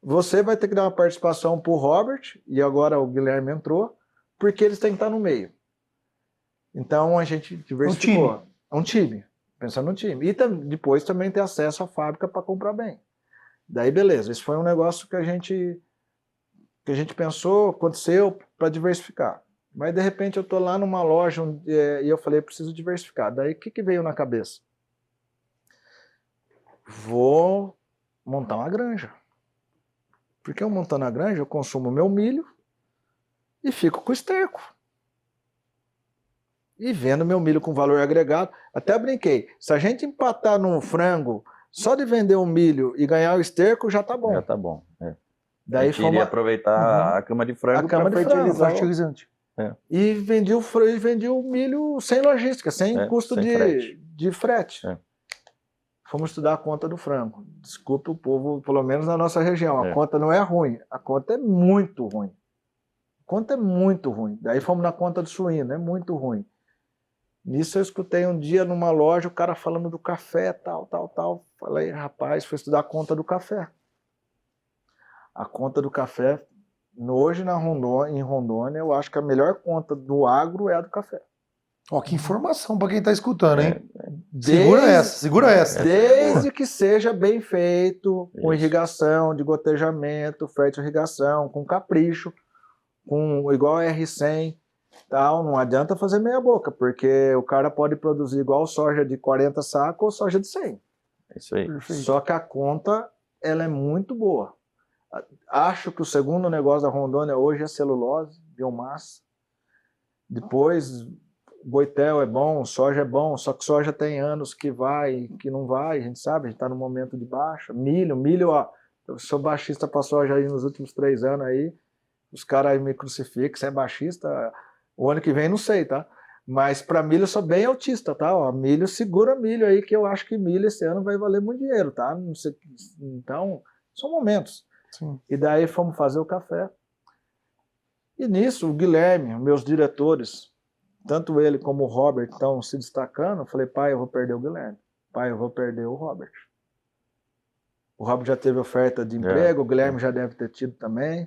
você vai ter que dar uma participação pro Robert, e agora o Guilherme entrou, porque eles têm que estar no meio. Então a gente diversificou. É um time, pensando no time. E depois também ter acesso à fábrica para comprar bem. Daí, beleza, isso foi um negócio que a gente pensou, aconteceu para diversificar. Mas, de repente, eu estou lá numa loja e eu falei, preciso diversificar. Daí, o que veio na cabeça? Vou montar uma granja. Porque eu montando a granja, eu consumo meu milho e fico com esterco. E vendo meu milho com valor agregado, até brinquei, se a gente empatar no frango, só de vender o milho e ganhar o esterco, já tá bom. Já tá bom. Daí a gente iria aproveitar a cama de frango para fertilizante. E vendi o milho sem logística, sem custo de frete. Fomos estudar a conta do frango. Desculpa o povo, pelo menos na nossa região. A conta não é ruim, a conta é muito ruim. A conta é muito ruim. Daí fomos na conta do suíno, é muito ruim. Nisso eu escutei um dia numa loja o cara falando do café, tal. Falei, rapaz, fui estudar a conta do café. A conta do café, hoje em Rondônia, eu acho que a melhor conta do agro é a do café. Ó, que informação para quem está escutando, hein? Segura essa. Desde que seja bem feito, com irrigação, de gotejamento, fertirrigação, com capricho, igual a R100, tal. Não adianta fazer meia boca, porque o cara pode produzir igual soja de 40 sacos ou soja de 100. É isso aí. Perfeito. Só que a conta, ela é muito boa. Acho que o segundo negócio da Rondônia hoje é celulose, biomassa. Depois, boitel é bom, soja é bom, só que soja tem anos que vai, que não vai, a gente sabe, a gente está no momento de baixa. Milho, ó, eu sou baixista para soja aí nos últimos 3 anos aí, os caras aí me crucificam, você é baixista, o ano que vem não sei, tá? Mas para milho eu sou bem autista, tá? Ó, milho, segura milho aí, que eu acho que milho esse ano vai valer muito dinheiro, tá? Não sei, então, são momentos. Sim. E daí fomos fazer o café. E nisso, o Guilherme, meus diretores, tanto ele como o Robert estão se destacando. Eu falei, pai, eu vou perder o Guilherme. Pai, eu vou perder o Robert. O Robert já teve oferta de emprego, o Guilherme já deve ter tido também.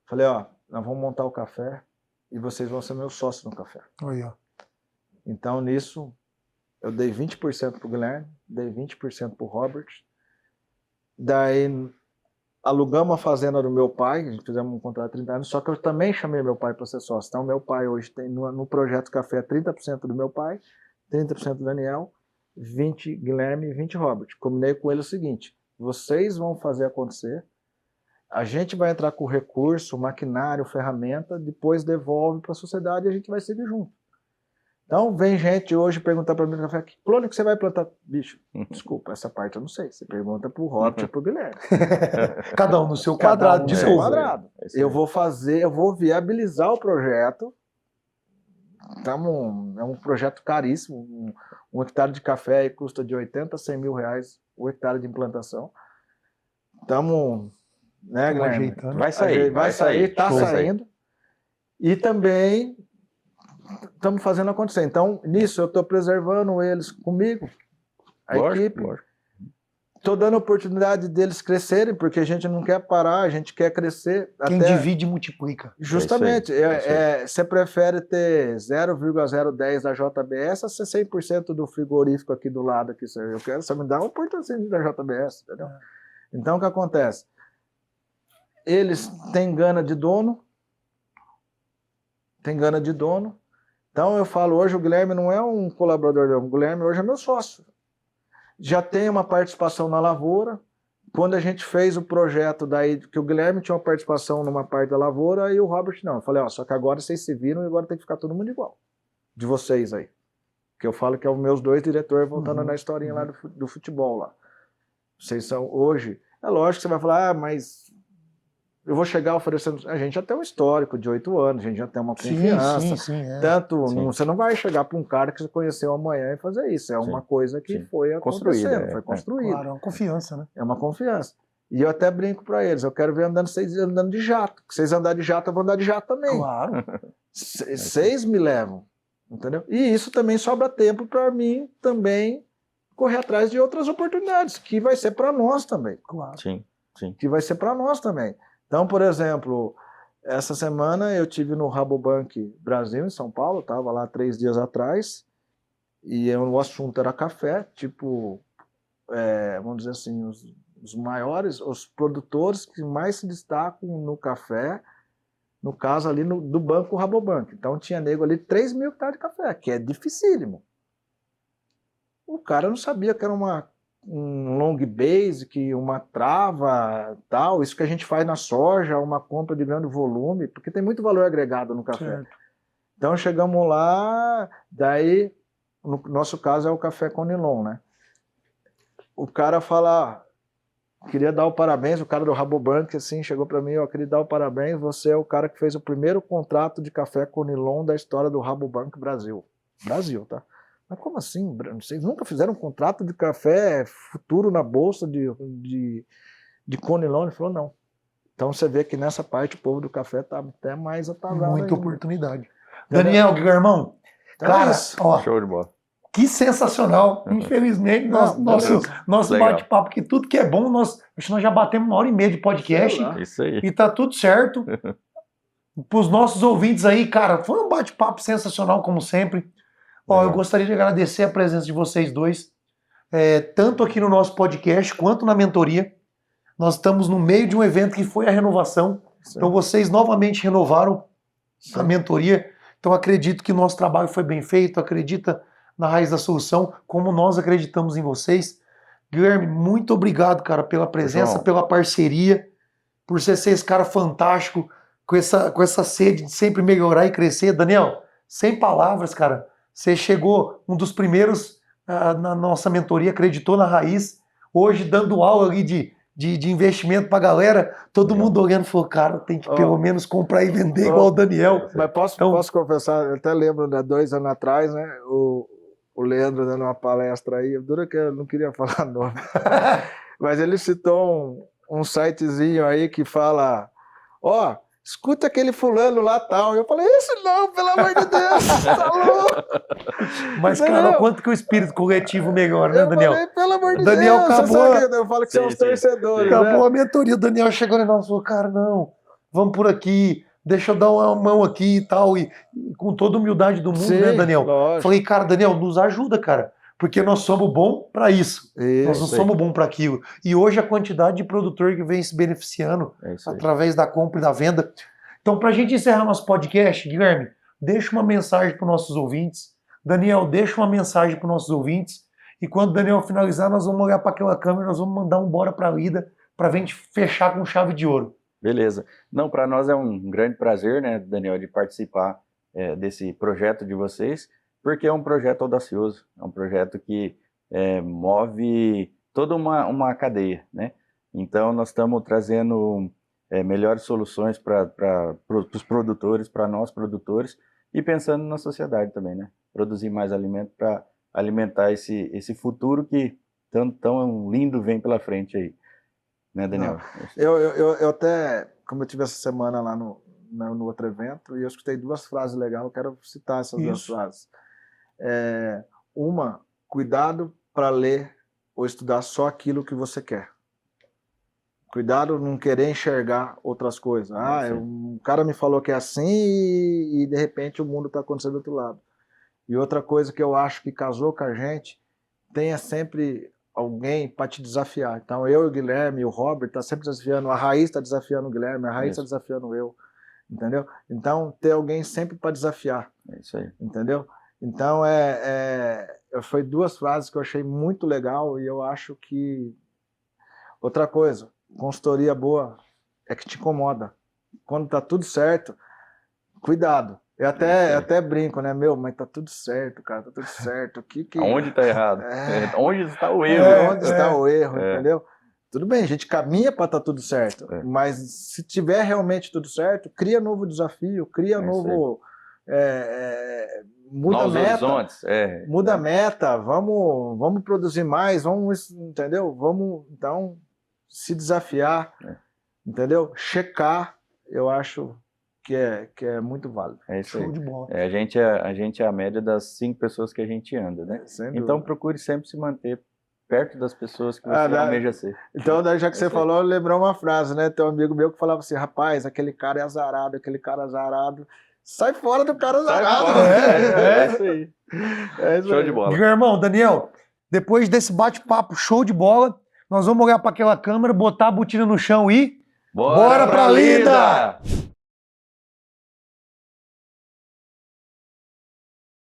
Falei, ó, nós vamos montar o café e vocês vão ser meus sócios no café. Aí, ó. Então, nisso, eu dei 20% para o Guilherme, dei 20% para o Robert. Daí, alugamos a fazenda do meu pai, a gente fizemos um contrato de 30 anos, só que eu também chamei meu pai para ser sócio. Então, meu pai hoje tem no projeto café 30% do meu pai, 30% do Daniel, 20 Guilherme e 20 Robert. Combinei com ele o seguinte, vocês vão fazer acontecer, a gente vai entrar com recurso, maquinário, ferramenta, depois devolve para a sociedade e a gente vai seguir junto. Então, vem gente hoje perguntar para mim no café, que plano que você vai plantar? Bicho, desculpa, essa parte eu não sei. Você pergunta para o Robert e para o Guilherme. Cada um no seu quadrado de seu novo. quadrado. Eu vou viabilizar o projeto. É um projeto caríssimo. Um hectare de café aí custa de 80 a 100 mil reais o hectare de implantação. Estamos, né, Guilherme? Vai sair, está saindo. E também estamos fazendo acontecer. Então, nisso, eu estou preservando eles comigo, a equipe. Estou dando oportunidade deles crescerem, porque a gente não quer parar, a gente quer crescer. Quem divide, multiplica. Justamente. Você prefere ter 0,010 da JBS a ser 100% do frigorífico aqui do lado. Aqui. Eu quero só me dar uma porcentagem da JBS. Entendeu? Então, o que acontece? Eles têm gana de dono. Então, eu falo, hoje o Guilherme não é um colaborador, o Guilherme hoje é meu sócio. Já tem uma participação na lavoura. Quando a gente fez o projeto daí, que o Guilherme tinha uma participação numa parte da lavoura, e o Robert não. Eu falei, ó, só que agora vocês se viram e agora tem que ficar todo mundo igual. De vocês aí. Que eu falo que é os meus 2 diretores, voltando na historinha lá do futebol lá. Vocês são, hoje, é lógico que você vai falar, mas eu vou chegar oferecendo. A gente já tem um histórico de 8 anos, a gente já tem uma confiança. Sim. Você não vai chegar para um cara que você conheceu amanhã e fazer isso. É uma coisa que foi acontecendo, foi construída. Claro, é uma confiança, né? É uma confiança. E eu até brinco para eles, eu quero ver vocês andando de jato. Se vocês andarem de jato, eu vou andar de jato também. Claro. Vocês me levam, entendeu? E isso também sobra tempo para mim também correr atrás de outras oportunidades, que vai ser para nós também. Claro. Sim. Que vai ser para nós também. Então, por exemplo, essa semana eu tive no Rabobank Brasil, em São Paulo, estava lá 3 dias atrás, e o assunto era café, tipo, vamos dizer assim, os maiores, os produtores que mais se destacam no café, no caso ali do Banco Rabobank. Então tinha nego ali 3 mil hectares de café, que é dificílimo. O cara não sabia que era um long basic, uma trava, tal, isso que a gente faz na soja, uma compra de grande volume, porque tem muito valor agregado no café. Certo. Então chegamos lá, daí, no nosso caso é o café Conilon, né? O cara fala, queria dar o parabéns, o cara do Rabobank, assim, chegou para mim, eu queria dar o parabéns, você é o cara que fez o primeiro contrato de café Conilon da história do Rabobank Brasil. Brasil, tá? Mas como assim? Vocês nunca fizeram um contrato de café futuro na bolsa de Conilon? Ele falou, não. Então você vê que nessa parte o povo do café tá até mais atalhado. Muita ainda. oportunidade. Daniel, Guilhermão, Então, cara, ó, Show de bola. que sensacional. Infelizmente, nosso Legal. bate-papo, que tudo que é bom, acho que nós já batemos 1h30 de podcast Isso aí. e tá tudo certo. Para os nossos ouvintes aí, cara, foi um bate-papo sensacional, como sempre. Ó, eu gostaria de agradecer a presença de vocês dois, tanto aqui no nosso podcast quanto na mentoria. Nós estamos no meio de um evento que foi a renovação. Sim. Então vocês novamente renovaram a Sim. mentoria. Então acredito que o nosso trabalho foi bem feito, acredita na raiz da solução, como nós acreditamos em vocês. Guilherme, muito obrigado, cara, pela presença, João. pela parceria, por você ser esse cara fantástico, com essa sede de sempre melhorar e crescer. Daniel, sem palavras, cara. Você chegou um dos primeiros na nossa mentoria, acreditou na raiz, hoje dando aula ali de investimento pra galera, todo mundo olhando e falou, cara, tem que pelo menos comprar e vender igual o Daniel. Mas posso confessar, eu até lembro, né, 2 anos atrás, né, o Leandro dando uma palestra aí, dura que eu não queria falar nome, mas ele citou um sitezinho aí que fala, escuta aquele fulano lá tal. Eu falei, isso não, pelo amor de Deus, tá louco. Mas, cara, quanto que o espírito coletivo melhora, né, Eu Daniel? falei, pelo amor de Daniel Deus. acabou. Você sabe que eu falo que são os Sim. torcedores, Acabou né? a mentoria, o Daniel chegou e nós falou, cara, não, vamos por aqui, deixa eu dar uma mão aqui e tal, e com toda a humildade do mundo, Sim, né, Daniel? lógico. Falei, cara, Daniel, nos ajuda, cara, porque nós somos bons para isso. Nós não Isso. somos bons para aquilo. E hoje a quantidade de produtor que vem se beneficiando É isso aí. através da compra e da venda. Então, para a gente encerrar nosso podcast, Guilherme, deixa uma mensagem para os nossos ouvintes. Daniel, deixa uma mensagem para os nossos ouvintes. E quando o Daniel finalizar, nós vamos olhar para aquela câmera, nós vamos mandar um bora para a lida para a gente fechar com chave de ouro. Beleza. Não, para nós é um grande prazer, né, Daniel, de participar desse projeto de vocês, porque é um projeto audacioso, é um projeto que move toda uma cadeia, né? Então, nós estamos trazendo melhores soluções para os produtores, para nós produtores, e pensando na sociedade também, né? Produzir mais alimento para alimentar esse futuro que tão lindo vem pela frente aí, né, Daniel? Eu até, como eu tive essa semana lá no outro evento, e eu escutei 2 frases legais, eu quero citar essas 2 frases. Uma, cuidado para ler ou estudar só aquilo que você quer. Cuidado não querer enxergar outras coisas. Um cara me falou que é assim e de repente o mundo está acontecendo do outro lado. E outra coisa que eu acho que casou com a gente, tenha sempre alguém para te desafiar. Então eu e o Guilherme, o Robert, tá sempre desafiando, a Raiz está desafiando o Guilherme, a Raiz está desafiando eu, entendeu? Então ter alguém sempre para desafiar. É isso aí. Entendeu? Então foi 2 frases que eu achei muito legal e eu acho que outra coisa, consultoria boa é que te incomoda. Quando tá tudo certo, cuidado. Eu até brinco, né? Mas tá tudo certo, cara, tá tudo certo. Aonde tá errado? Onde está o erro? Onde está o erro, entendeu? Tudo bem, a gente caminha para estar tudo certo, mas se tiver realmente tudo certo, cria novo desafio, cria novo... muda a meta. Horizontes. Muda a meta, vamos produzir mais, entendeu? Vamos, então, se desafiar, entendeu? Checar, eu acho que é muito válido. É isso Show aí. de bola. A gente é a média das 5 pessoas que a gente anda, né? Então procure sempre se manter perto das pessoas que você almeja ser. Então, já que você falou, eu lembrei uma frase, né? Tem um amigo meu que falava assim, rapaz, aquele cara é azarado, sai fora do cara azarado. É isso aí. É isso Show aí. de bola. Meu irmão, Daniel, depois desse bate-papo show de bola, Nós vamos olhar para aquela câmera, botar a botina no chão e... Bora pra lida!